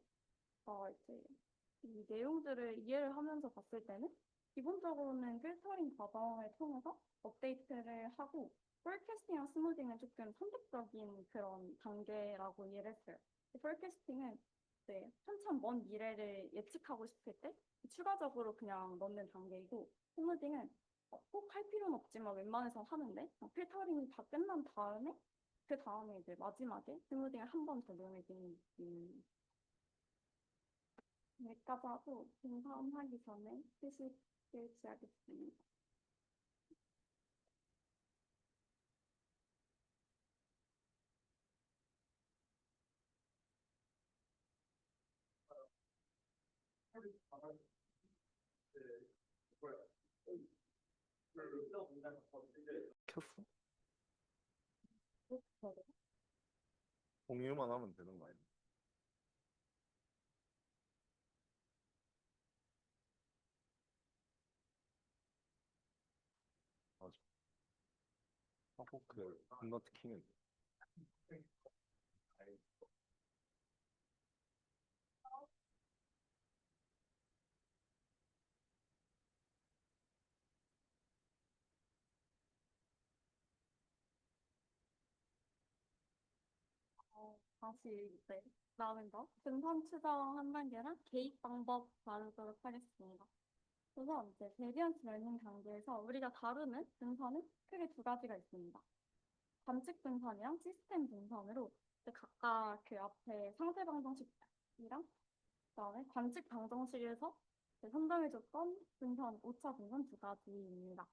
이제 이 내용들을 이해를 하면서 봤을 때는 기본적으로는 필터링 과정을 통해서 업데이트를 하고 폴캐스팅이랑 스무딩은 조금 선택적인 그런 단계라고 이해를 했어요. 폴캐스팅은 네, 한참 먼 미래를 예측하고 싶을 때 추가적으로 그냥 넣는 단계이고 스무딩은 꼭 할 필요는 없지만 웬만해서 하는데 필터링이 다 끝난 다음에 그 다음에 이제 마지막에 스무딩을 한 번 더 넣어주는 여기까지 하고 분산하기 전에 휴식을 취하겠습니다. 켰어? 그렇게 공유만 하면 되는 거 아니야? 맞아. 하고 그 건너트 키는 다시 이제 나오는 거 분선 추정 한 단계랑 개입 방법 다루도록 하겠습니다. 우선 이제 베리언스 러닝 단계에서 우리가 다루는 분선은 크게 두 가지가 있습니다. 관측 분선이랑 시스템 분선으로 이제 각각 그 앞에 상세 방정식이랑 그다음에 관측 방정식에서 이제 선정해줬던 분선, 오차 분선 두 가지입니다.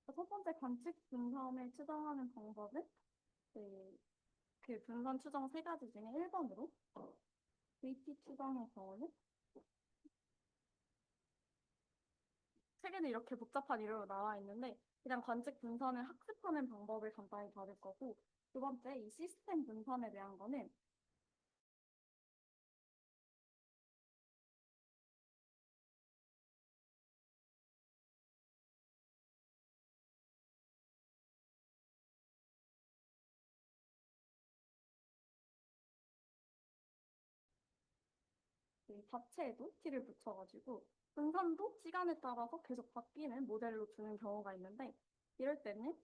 첫 번째 관측 분선을 추정하는 방법은 그 분선 추정 세 가지 중에 1번으로 VT 추정의 경우는 책에는 이렇게 복잡한 이름으로 나와 있는데 그냥 관측 분선을 학습하는 방법을 간단히 다룰 거고 두 번째 이 시스템 분선에 대한 거는 이 자체에도 t를 붙여가지고 분선도 시간에 따라서 계속 바뀌는 모델로 주는 경우가 있는데 이럴 때는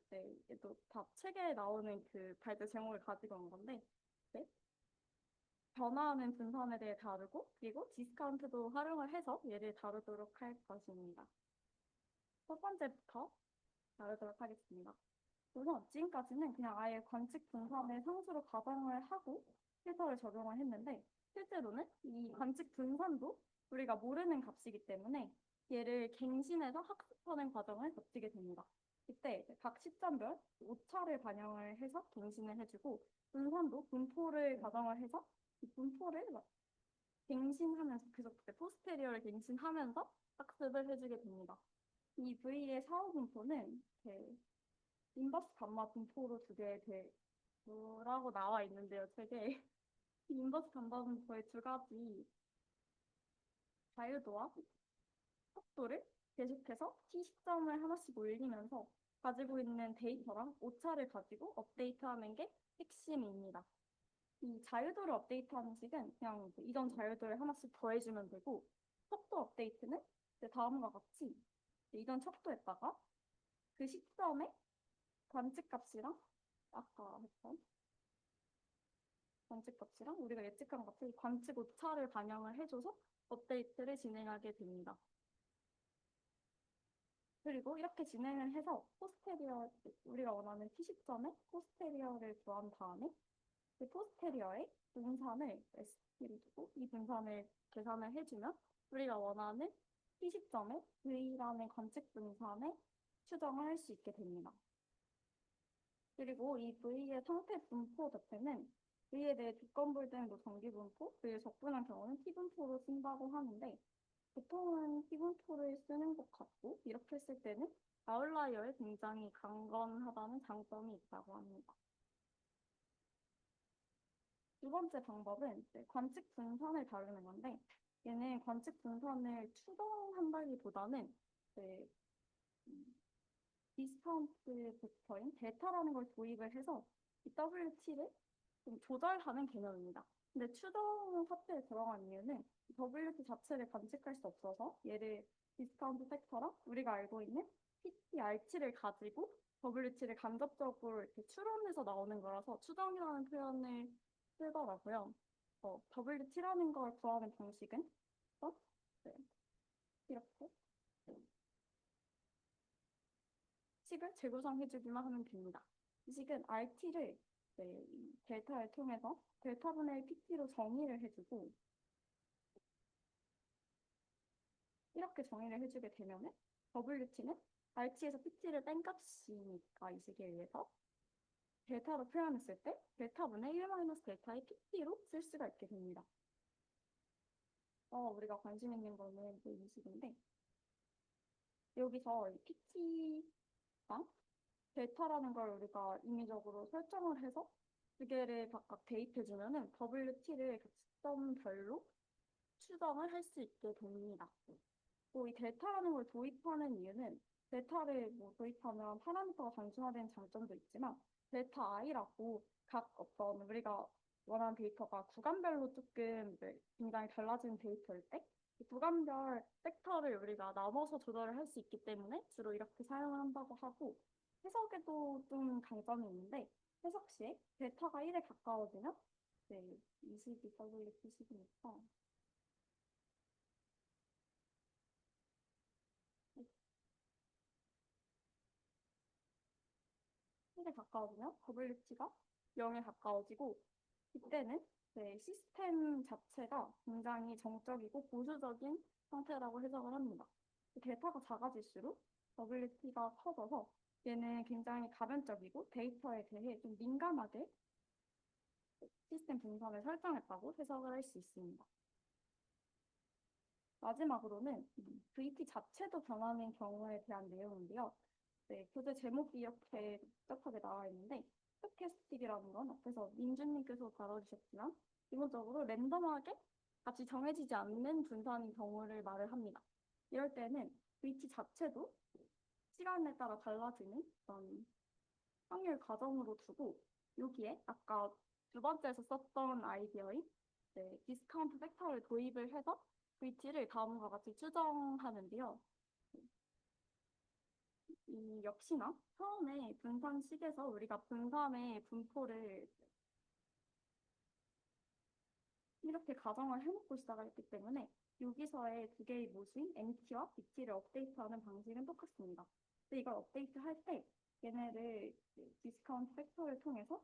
얘도 다 책에 나오는 그 발표 제목을 가지고 온 건데 네, 변화하는 분선에 대해 다루고 그리고 디스카운트도 활용을 해서 얘를 다루도록 할 것입니다. 첫 번째부터 다루도록 하겠습니다. 우선 지금까지는 그냥 아예 관측 분선을 상수로 가정을 하고 필터를 적용을 했는데 실제로는 이 관측 분선도 우리가 모르는 값이기 때문에 얘를 갱신해서 학습하는 과정을 거치게 됩니다. 이때 이제 각 시점별 오차를 반영을 해서 갱신을 해주고 분선도 분포를 가정을 해서 이 분포를 막 갱신하면서 계속 포스테리어를 갱신하면서 학습을 해주게 됩니다. 이 V의 사후 분포는 이렇게 인버스 감마 분포로 두게 되라고 나와 있는데요, 책에. 인버스 감마 분포의 두 가지 자유도와 속도를 계속해서 t 시점을 하나씩 올리면서 가지고 있는 데이터랑 오차를 가지고 업데이트하는 게 핵심입니다. 이 자유도를 업데이트하는 식은 그냥 이전 자유도를 하나씩 더해주면 되고 속도 업데이트는 다음과 같이 이전 속도에다가 그 시점에 관측값이랑 아까 했던 관측값이랑 우리가 예측한 값을 관측 오차를 반영을 해줘서 업데이트를 진행하게 됩니다. 그리고 이렇게 진행을 해서 포스테리어, 우리가 원하는 t 시점에 포스테리어를 구한 다음에 그 포스테리어의 분산을 ST를 두고 이 분산을 계산을 해주면 우리가 원하는 t 시점에 V라는 관측 분산에 추정을 할 수 있게 됩니다. 그리고 이 V의 상태 분포 자체는 V에 대해 두건불등도 정기 분포, 그리고 적분한 경우는 T 분포로 쓴다고 하는데 보통은 T 분포를 쓰는 것 같고 이렇게 쓸 때는 아웃라이어에 굉장히 강건하다는 장점이 있다고 합니다. 두 번째 방법은 관측 분선을 다루는 건데 얘는 관측 분선을 추정한다기보다는 디스카운트 벡터인 델타라는 걸 도입을 해서 이 WT를 좀 조절하는 개념입니다. 근데 추정 사태에 들어간 이유는 WT 자체를 관측할 수 없어서 얘를 디스카운트 팩터랑 우리가 알고 있는 PTRT를 가지고 WT를 간접적으로 이렇게 추론해서 나오는 거라서 추정이라는 표현을 쓰더라고요. WT라는 걸 구하는 방식은 네, 이렇게 식을 재구성해주기만 하면 됩니다. 이 식은 RT를 이 델타를 통해서 델타분의 PT로 정의를 해주고 이렇게 정의를 해주게 되면은 WT는 RT에서 PT를 뺀 값이니까 이 식에 의해서 델타로 표현했을 때 델타분의 1-델타의 PT로 쓸 수가 있게 됩니다. 우리가 관심 있는 거는 그 인식인데, 여기서 이 PT랑 델타라는 걸 우리가 임의적으로 설정을 해서 두 개를 각각 대입해주면은 WT를 각 시점별로 추정을 할 수 있게 됩니다. 이 델타라는 걸 도입하는 이유는 델타를 뭐 도입하면 파라미터가 단순화되는 장점도 있지만 델타 i라고 각 어떤 우리가 원하는 데이터가 구간별로 조금 이제 굉장히 달라지는 데이터일 때 이 구간별 벡터를 우리가 나눠서 조절을 할 수 있기 때문에 주로 이렇게 사용을 한다고 하고 해석에도 좀 강점이 있는데 해석 시에 델타가 1에 가까워지면 네, 22WT식이니까 에 가까워지면 WT가 0에 가까워지고 이때는 네, 시스템 자체가 굉장히 정적이고 보수적인 상태라고 해석을 합니다. 델타가 작아질수록 WT가 커져서 얘는 굉장히 가변적이고 데이터에 대해 좀 민감하게 시스템 분산을 설정했다고 해석을 할 수 있습니다. 마지막으로는 VT 자체도 변하는 경우에 대한 내용인데요. 네, 교재 제목이 이렇게 복잡하게 나와 있는데 스토캐스틱이라는 건 앞에서 민준님께서 다뤄주셨지만 기본적으로 랜덤하게 같이 정해지지 않는 분산인 경우를 말을 합니다. 이럴 때는 VT 자체도 시간에 따라 달라지는 그런 확률 과정으로 두고 여기에 아까 두 번째에서 썼던 아이디어인 네, 디스카운트 팩터를 도입을 해서 VT를 다음과 같이 추정하는데요. 이 역시나 처음에 분산식에서 우리가 분산의 분포를 이렇게 가정을 해놓고 시작을 했기 때문에 여기서의 두 개의 모수인 MT와 BT를 업데이트하는 방식은 똑같습니다. 근데 이걸 업데이트할 때 얘네를 디스카운트 팩터를 통해서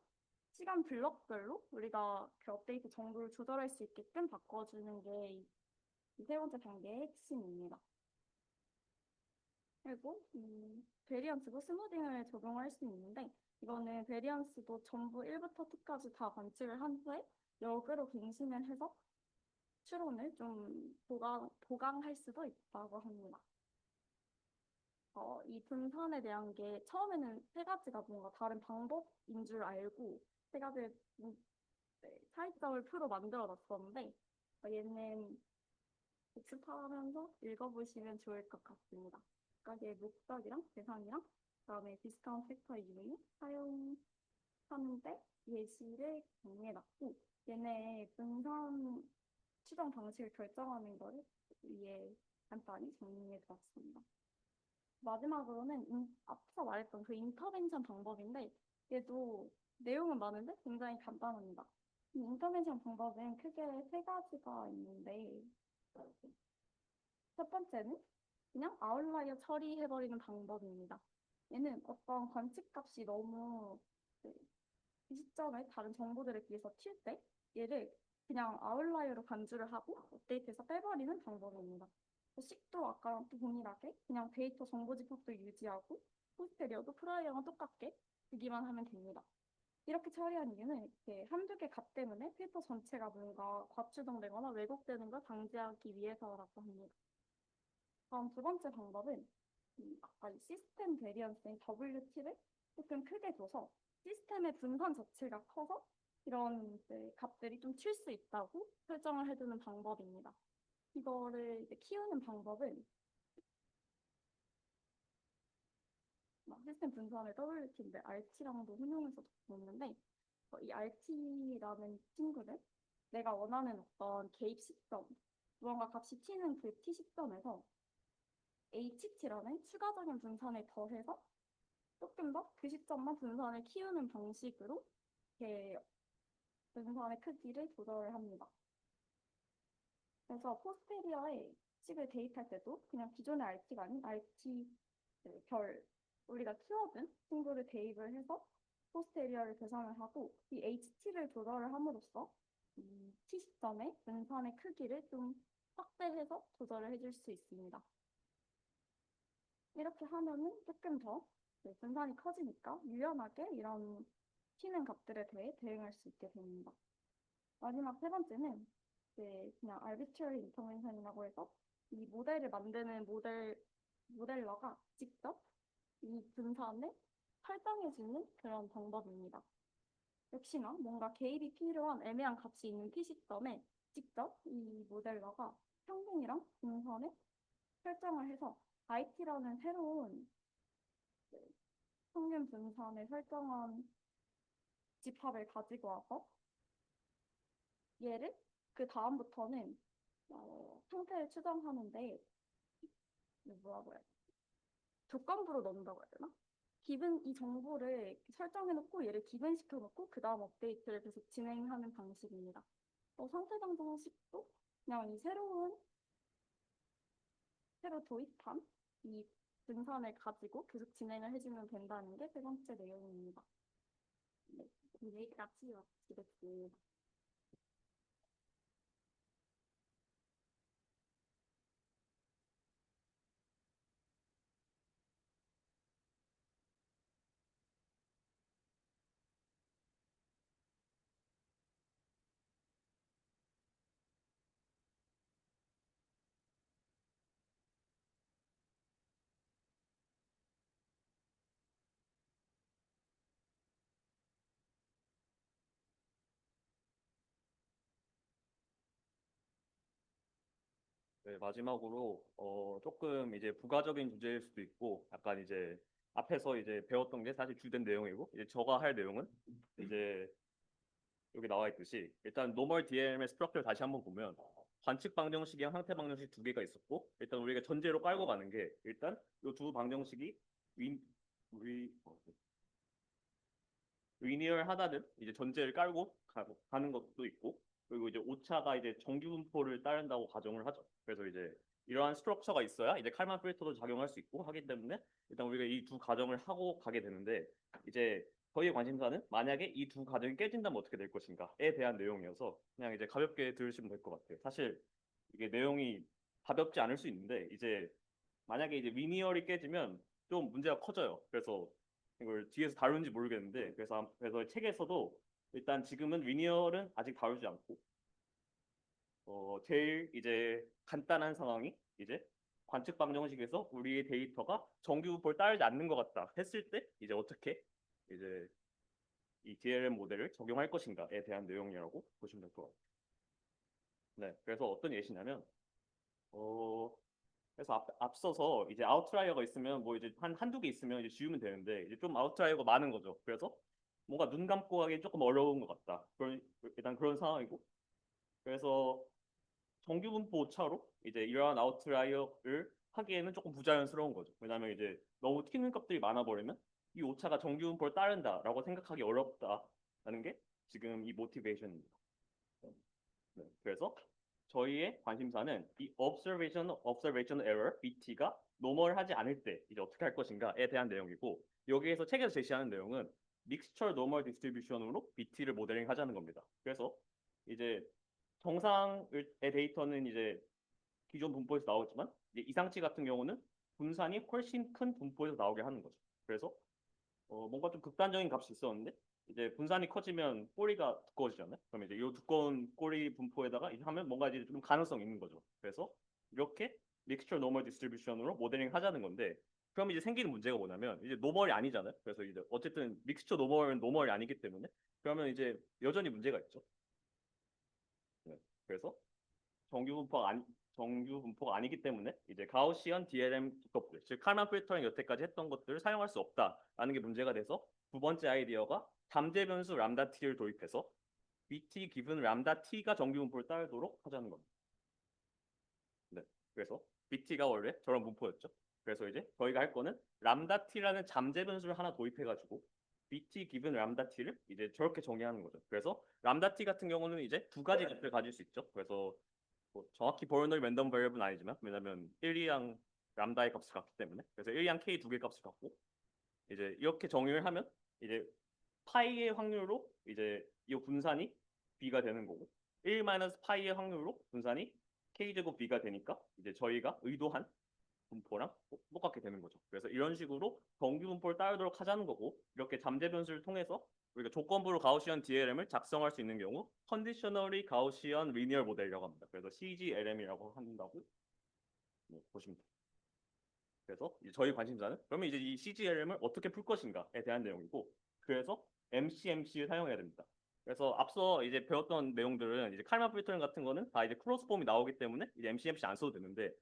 시간 블럭별로 우리가 그 업데이트 정도를 조절할 수 있게끔 바꿔주는 게 이 세 번째 단계의 핵심입니다. 그리고 베리언스도 스무딩을 적용할 수 있는데 이거는 베리언스도 전부 1부터 2까지 다 관측을 한 후에 역으로 갱신을 해서 추론을 좀 보강할 수도 있다고 합니다. 이 분산에 대한 게 처음에는 세 가지가 뭔가 다른 방법인 줄 알고 세 가지의 차이점을 표로 만들어 놨었는데 얘는 복습하면서 읽어보시면 좋을 것 같습니다. 각각의 목적이랑 대상이랑 그다음에 디스카운트 팩터 이용을 사용하는데 예시를 정리해놨고 얘네 분산 추정 방식을 결정하는 거를 위에 간단히 정리해두었습니다. 마지막으로는 앞서 말했던 그 인터벤션 방법인데 얘도 내용은 많은데 굉장히 간단합니다. 이 인터벤션 방법은 크게 세 가지가 있는데 첫 번째는 그냥 아웃라이어 처리해버리는 방법입니다. 얘는 어떤 관측값이 너무 네, 이 시점에 다른 정보들에 비해서 튈 때 얘를 그냥 아웃라이어로 간주를 하고 업데이트해서 빼버리는 방법입니다. 식도 아까랑 또 동일하게 그냥 데이터 정보 집합도 유지하고 포스테리어도 프라이어랑 똑같게 주기만 하면 됩니다. 이렇게 처리한 이유는 이렇게 한두 개 값 때문에 필터 전체가 뭔가 과추정되거나 왜곡되는 걸 방지하기 위해서라고 합니다. 다음 두 번째 방법은 아까 이 시스템 베리언스인 WT를 조금 크게 둬서 시스템의 분산 자체가 커서 이런 값들이 좀 튈 수 있다고 설정을 해두는 방법입니다. 이거를 이제 키우는 방법은 시스템 분산을 WT인데 RT랑도 혼용해서 놓는데 이 RT라는 친구를 내가 원하는 어떤 개입 시점, 무언가 값이 튀는 그 T 시점에서 HT라는 추가적인 분산을 더해서 조금 더 그 시점만 분산을 키우는 방식으로 이렇게 분산의 크기를 조절을 합니다. 그래서 포스테리어에 식을 대입할 때도 그냥 기존의 RT가 아닌 RT 별 우리가 키워둔 친구를 대입을 해서 포스테리어를 계산을 하고 이 HT를 조절을 함으로써 T 시점의 분산의 크기를 좀 확대해서 조절을 해줄 수 있습니다. 이렇게 하면은 조금 더 분산이 커지니까 유연하게 이런 튀는 값들에 대해 대응할 수 있게 됩니다. 마지막 세 번째는 네, 그냥 arbitrary information이라고 해서 이 모델을 만드는 모델러가 직접 이 분산을 설정해주는 그런 방법입니다. 역시나 뭔가 개입이 필요한 애매한 값이 있는 t 시점에 직접 이 모델러가 평균이랑 분산을 설정을 해서 it라는 새로운 평균 분산을 설정한 집합을 가지고 와서 얘를 그 다음부터는 상태를 추정하는데 뭐라고 해야 돼? 조건부로 넣는다고 해야 되나? 기본 이 정보를 설정해놓고 얘를 기본시켜놓고 그 다음 업데이트를 계속 진행하는 방식입니다. 상태 방정식도 그냥 이 새로 도입한 이 분산을 가지고 계속 진행을 해주면 된다는 게 세 번째 내용입니다. 네, 여기까지 마치겠습니다. 네, 마지막으로 조금 이제 부가적인 주제일 수도 있고 약간 이제 앞에서 이제 배웠던 게 사실 주된 내용이고 이제 제가 할 내용은 이제 여기 나와 있듯이 일단 normal DM의 스트럭처를 다시 한번 보면 관측 방정식이랑 상태 방정식 두 개가 있었고 일단 우리가 전제로 깔고 가는 게 일단 이 두 방정식이 위, 위, 리니어하다는 이제 전제를 깔고 가는 것도 있고 그리고 이제 오차가 이제 정규 분포를 따른다고 가정을 하죠. 그래서 이제 이러한 스트럭처가 있어야 이제 칼만 필터도 작용할 수 있고 하기 때문에 일단 우리가 이 두 가정을 하고 가게 되는데 이제 저희의 관심사는 만약에 이 두 가정이 깨진다면 어떻게 될 것인가에 대한 내용이어서 그냥 이제 가볍게 들으시면 될 것 같아요. 사실 이게 내용이 가볍지 않을 수 있는데 이제 만약에 이제 리니어리 깨지면 좀 문제가 커져요. 그래서 이걸 뒤에서 다루는지 모르겠는데 그래서 책에서도 일단 지금은 리니어는 아직 다루지 않고 제일 이제 간단한 상황이 이제 관측 방정식에서 우리의 데이터가 정규분포를 따르지 않는 것 같다 했을 때 이제 어떻게 이제 이 DLM 모델을 적용할 것인가에 대한 내용이라고 보시면 될 것 같아요. 네, 그래서 어떤 예시냐면 그래서 앞서서 이제 아웃라이어가 있으면 뭐 이제 한두 개 있으면 이제 지우면 되는데 이제 좀 아웃라이어가 많은 거죠. 그래서 뭔가 눈 감고 하기 조금 어려운 것 같다. 일단 그런 상황이고 그래서 정규 분포 오차로 이제 이러한 아웃라이어를 하기에는 조금 부자연스러운 거죠. 왜냐하면 이제 너무 튀는 값들이 많아 버리면 이 오차가 정규 분포를 따른다라고 생각하기 어렵다라는 게 지금 이 모티베이션입니다. 네, 그래서 저희의 관심사는 이 observation error BT가 노멀하지 않을 때 이제 어떻게 할 것인가에 대한 내용이고 여기에서 책에서 제시하는 내용은 mixture normal distribution으로 BT를 모델링 하자는 겁니다. 그래서 이제 정상의 데이터는 이제 기존 분포에서 나오지만 이제 이상치 같은 경우는 분산이 훨씬 큰 분포에서 나오게 하는 거죠. 그래서 뭔가 좀 극단적인 값이 있었는데 이제 분산이 커지면 꼬리가 두꺼워지잖아요. 그러면 이제 이 두꺼운 꼬리 분포에다가 이제 하면 뭔가 이제 좀 가능성 있는 거죠. 그래서 이렇게 믹스처 노멀 디스트리뷰션으로 모델링 하자는 건데 그럼 이제 생기는 문제가 뭐냐면 이제 노멀이 아니잖아요. 그래서 이제 어쨌든 믹스처 노멀은 노멀이 아니기 때문에 그러면 이제 여전히 문제가 있죠. 네. 그래서 정규 분포가 아니기 때문에 이제 가우시안 DLM 기법들, 즉 칼만 필터링 여태까지 했던 것들을 사용할 수 없다라는 게 문제가 돼서 두 번째 아이디어가 잠재 변수 람다 t를 도입해서 BT 기분 람다 t가 정규 분포를 따르도록 하자는 겁니다. 네. 그래서 BT가 원래 저런 분포였죠. 그래서 이제 저희가 할 거는 람다 t라는 잠재 변수를 하나 도입해가지고 BT 기분 람다 t를 이제 저렇게 정의하는 거죠. 그래서 람다 t 같은 경우는 이제 두 가지 값을 가질 수 있죠. 그래서 뭐 정확히 버너리 랜덤 버리어블은 아니지만 왜냐면 1, 2양 람다의 값을 갖기 때문에 그래서 1, 2양 k 두 개 값을 갖고 이제 이렇게 정의를 하면 이제 파이의 확률로 이제 이 분산이 b가 되는 거고 1 마이너스 파이의 확률로 분산이 k 제곱 b가 되니까 이제 저희가 의도한 분포랑 똑같게 되는 거죠. 그래서 이런 식으로 정규 분포를 따르도록 하자는 거고 이렇게 잠재 변수를 통해서 우리가 조건부로 가우시언 DLM을 작성할 수 있는 경우 컨디셔널리 가우시언 리니어 모델이라고 합니다. 그래서 CGLM이라고 한다고 보시면 돼요. 그래서 이제 저희 관심사는 그러면 이제 이 CGLM을 어떻게 풀 것인가에 대한 내용이고, 그래서 MCMC를 사용해야 됩니다. 그래서 앞서 이제 배웠던 내용들은 이제 칼만 필터링 같은 거는 다 이제 크로스폼이 나오기 때문에 이제 MCMC 안 써도 되는데,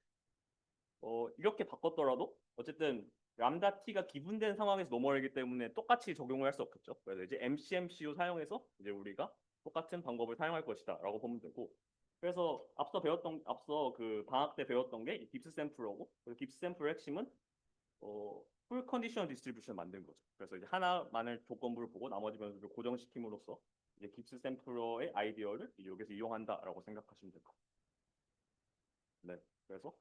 이렇게 바꿨더라도 어쨌든 람다 t가 기분된 상황에서 노멀이기 때문에 똑같이 적용을 할 수 없겠죠. 그래서 이제 MCMCU 사용해서 이제 우리가 똑같은 방법을 사용할 것이다라고 보면 되고, 그래서 앞서 그 방학 때 배웠던 게 깁스 샘플러고, 그 깁스 샘플의 핵심은 풀 컨디션 디스트리뷰션 만든 거죠. 그래서 이제 하나만을 조건부를 보고 나머지 변수를 고정시킴으로써 이제 깁스 샘플러의 아이디어를 여기서 이용한다라고 생각하시면 될 것 같아요. 네, 그래서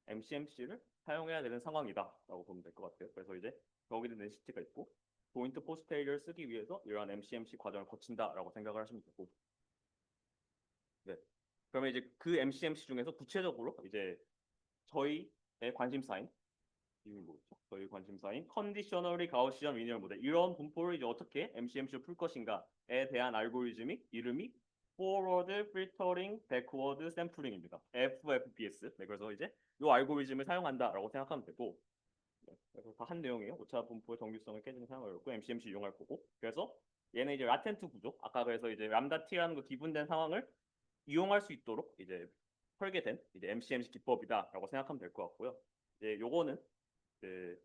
MCMC를 사용해야 되는 상황이다라고 보면 될 것 같아요. 그래서 이제 거기에 네시티가 있고 조인트 포스테리어를 쓰기 위해서 이러한 MCMC 과정을 거친다라고 생각을 하시면 되고, 네, 그러면 이제 그 MCMC 중에서 구체적으로 이제 저희의 관심사인 이름이 뭐였죠? 저희 관심사인 컨디셔널리 가우시언 리니어 모델, 이런 분포를 이제 어떻게 MCMC로 풀 것인가에 대한 알고리즘이 이름이 Forward Filtering Backward Sampling입니다. FFBS. 네, 그래서 이제 이 알고리즘을 사용한다라고 생각하면 되고, 네, 그래서 다 한 내용이에요. 오차 분포의 정규성을 깨지는 사용하였고 MCMC 이용할 거고, 그래서 얘는 이제 라텐트 구조, 아까 그래서 이제 람다 t라는 거 기분된 상황을 이용할 수 있도록 이제 설계된 이제 MCMC 기법이다라고 생각하면 될 것 같고요. 이제 요거는 그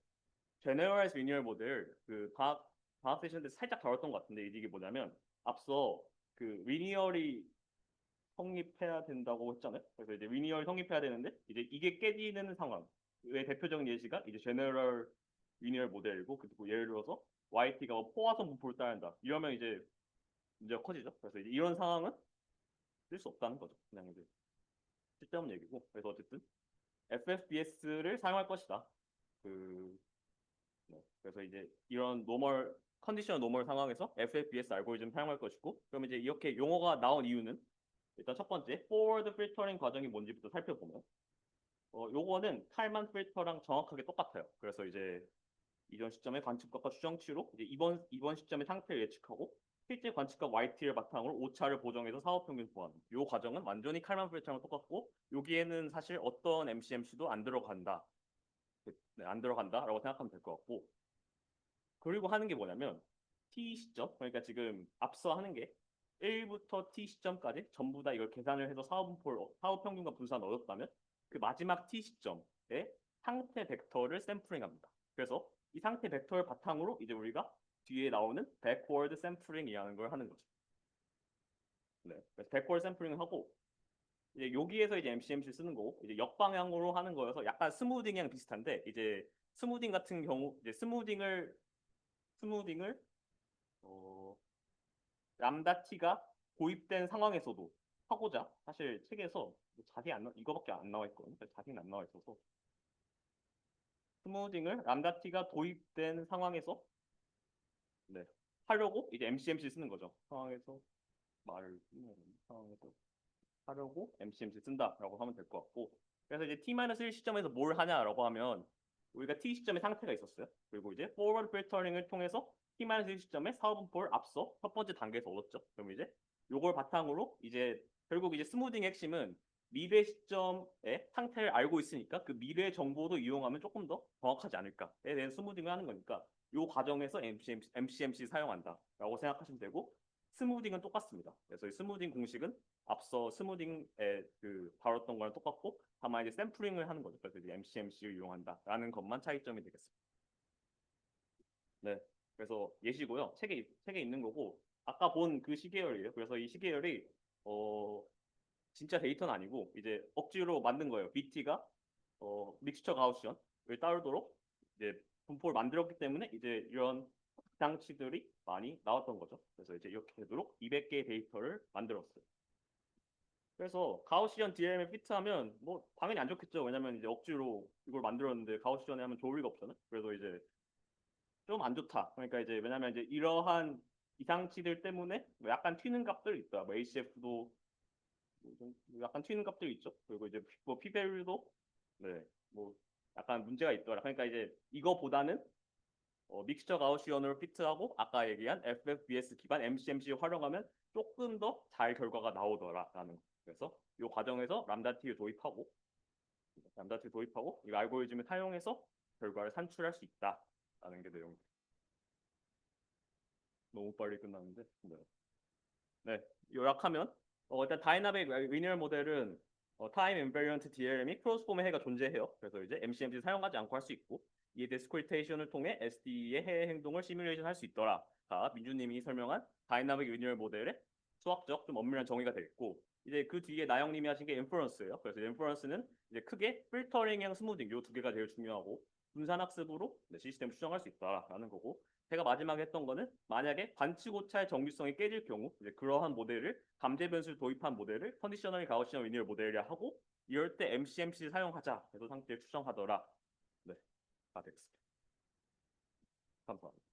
제너럴라이즈 리니어 모델 그 방학 세션 때 살짝 다뤘던 것 같은데, 이게 뭐냐면 앞서 그 리니어리 성립해야 된다고 했잖아요. 그래서 이제 리니어를 성립해야 되는데 이제 이게 깨지는 상황. 의 대표적인 예시가 이제 제너럴 리니어 모델이고, 그리고 예를 들어서 YT가 포화선 분포를 따른다. 이러면 이제 문제가 커지죠. 그래서 이제 이런 상황은 쓸 수 없다는 거죠. 그냥 이제 쓸데없는 얘기고. 그래서 어쨌든 FFBS를 사용할 것이다. 네, 그래서 이제 이런 노멀 컨디션 노멀 상황에서 FFBS 알고리즘 사용할 것이고, 그럼 이제 이렇게 용어가 나온 이유는 일단 첫 번째 forward filtering 과정이 뭔지부터 살펴보면, 요거는 칼만 필터랑 정확하게 똑같아요. 그래서 이제 이전 시점의 관측값과 추정치로 이제 이번 시점의 상태를 예측하고 실제 관측값 YT를 바탕으로 오차를 보정해서 사업평균 구하는 요 과정은 완전히 칼만 필터랑 똑같고, 여기에는 사실 어떤 MCMC도 안 들어간다. 네, 안 들어간다라고 생각하면 될 것 같고, 그리고 하는 게 뭐냐면 t 시점, 그러니까 지금 앞서 하는 게 1부터 t 시점까지 전부 다 이걸 계산을 해서 사업 평균과 분산을 얻었다면 그 마지막 t 시점에 상태 벡터를 샘플링합니다. 그래서 이 상태 벡터를 바탕으로 이제 우리가 뒤에 나오는 backward 샘플링이라는 걸 하는 거죠. 네, 그래서 backward 샘플링을 하고 이제 여기에서 이제 MCMC 쓰는 거고, 이제 역방향으로 하는 거여서 약간 스무딩이랑 비슷한데, 이제 스무딩 같은 경우 이제 스무딩을 어, 람다 t가 도입된 상황에서도 하고자, 사실 책에서 자세히 이거밖에 안 나와 있거든요. 자세히는 안 나와 있어서 스무딩을 람다 t가 도입된 상황에서 네, 하려고 이제 MCMC 쓰는 거죠. 상황에서 하려고 MCMC 쓴다라고 하면 될 것 같고, 그래서 이제 t-1 시점에서 뭘 하냐라고 하면 우리가 t 시점에 상태가 있었어요. 그리고 이제 forward filtering을 통해서 t-1 시점에 사업분포를 앞서 첫 번째 단계에서 얻었죠. 그럼 이제 요걸 바탕으로 이제 결국 이제 스무딩의 핵심은 미래 시점의 상태를 알고 있으니까 그 미래 정보도 이용하면 조금 더 정확하지 않을까에 대한 스무딩을 하는 거니까 요 과정에서 MCMC 사용한다라고 생각하시면 되고, 스무딩은 똑같습니다. 그래서 이 스무딩 공식은 앞서 스무딩에 그 다뤘던 거랑 똑같고, 다만 이제 샘플링을 하는 거죠. 그래서 이제 MCMC를 이용한다라는 것만 차이점이 되겠습니다. 네, 그래서 예시고요. 책에 있는 거고, 아까 본 그 시계열이에요. 그래서 이 시계열이 진짜 데이터는 아니고 이제 억지로 만든 거예요. BT가 믹스처 가우시언을 따르도록 이제 분포를 만들었기 때문에 이제 이런 장치들이 많이 나왔던 거죠. 그래서 이제 이렇게 되도록 200개의 데이터를 만들었어요. 그래서 가우시언 DM에 피트하면 뭐 당연히 안 좋겠죠. 왜냐면 이제 억지로 이걸 만들었는데 가우시언에 하면 좋을 리가 없잖아요. 그래서 이제 좀 안 좋다. 그러니까 이제 왜냐면 이제 이러한 이상치들 때문에 뭐 약간 튀는 값들이 있다. 뭐 ACF도 좀 약간 튀는 값들이 있죠. 그리고 이제 뭐 P-value도 네, 뭐 약간 문제가 있더라. 그러니까 이제 이거보다는 믹스처 가우시언으로 피트하고 아까 얘기한 FFBS 기반 MCMC 활용하면 조금 더 잘 결과가 나오더라라는 거. 그래서 이 과정에서 람다T 도입하고 이 알고리즘을 사용해서 결과를 산출할 수 있다라는 게 내용. 너무 빨리 끝났는데. 네. 네, 요약하면 일단 다이나믹 리니어 모델은 타임 인베리언트 DLM이 크로스 폼의 해가 존재해요. 그래서 이제 MCMC 사용하지 않고 할 수 있고 이에 디스크리테이션을 통해 SD의 해 행동을 시뮬레이션 할 수 있더라가 민주님이 설명한 다이나믹 리니어 모델의 수학적 좀 엄밀한 정의가 됐고 이제 그 뒤에 나영님이 하신 게 인퍼런스예요. 그래서 인퍼런스는 이제 크게 필터링이랑 스무딩 요 두 개가 제일 중요하고 분산학습으로 시스템을 추정할 수 있다라는 거고 제가 마지막에 했던 거는 만약에 관측오차의 정규성이 깨질 경우 이제 그러한 모델을 감제 변수를 도입한 모델을 컨디셔널 가우시언 리니어 모델이라 하고 이럴 때 MCMC 사용하자 해서 상태를 추정하더라. 네, 다 됐습니다. 감사합니다.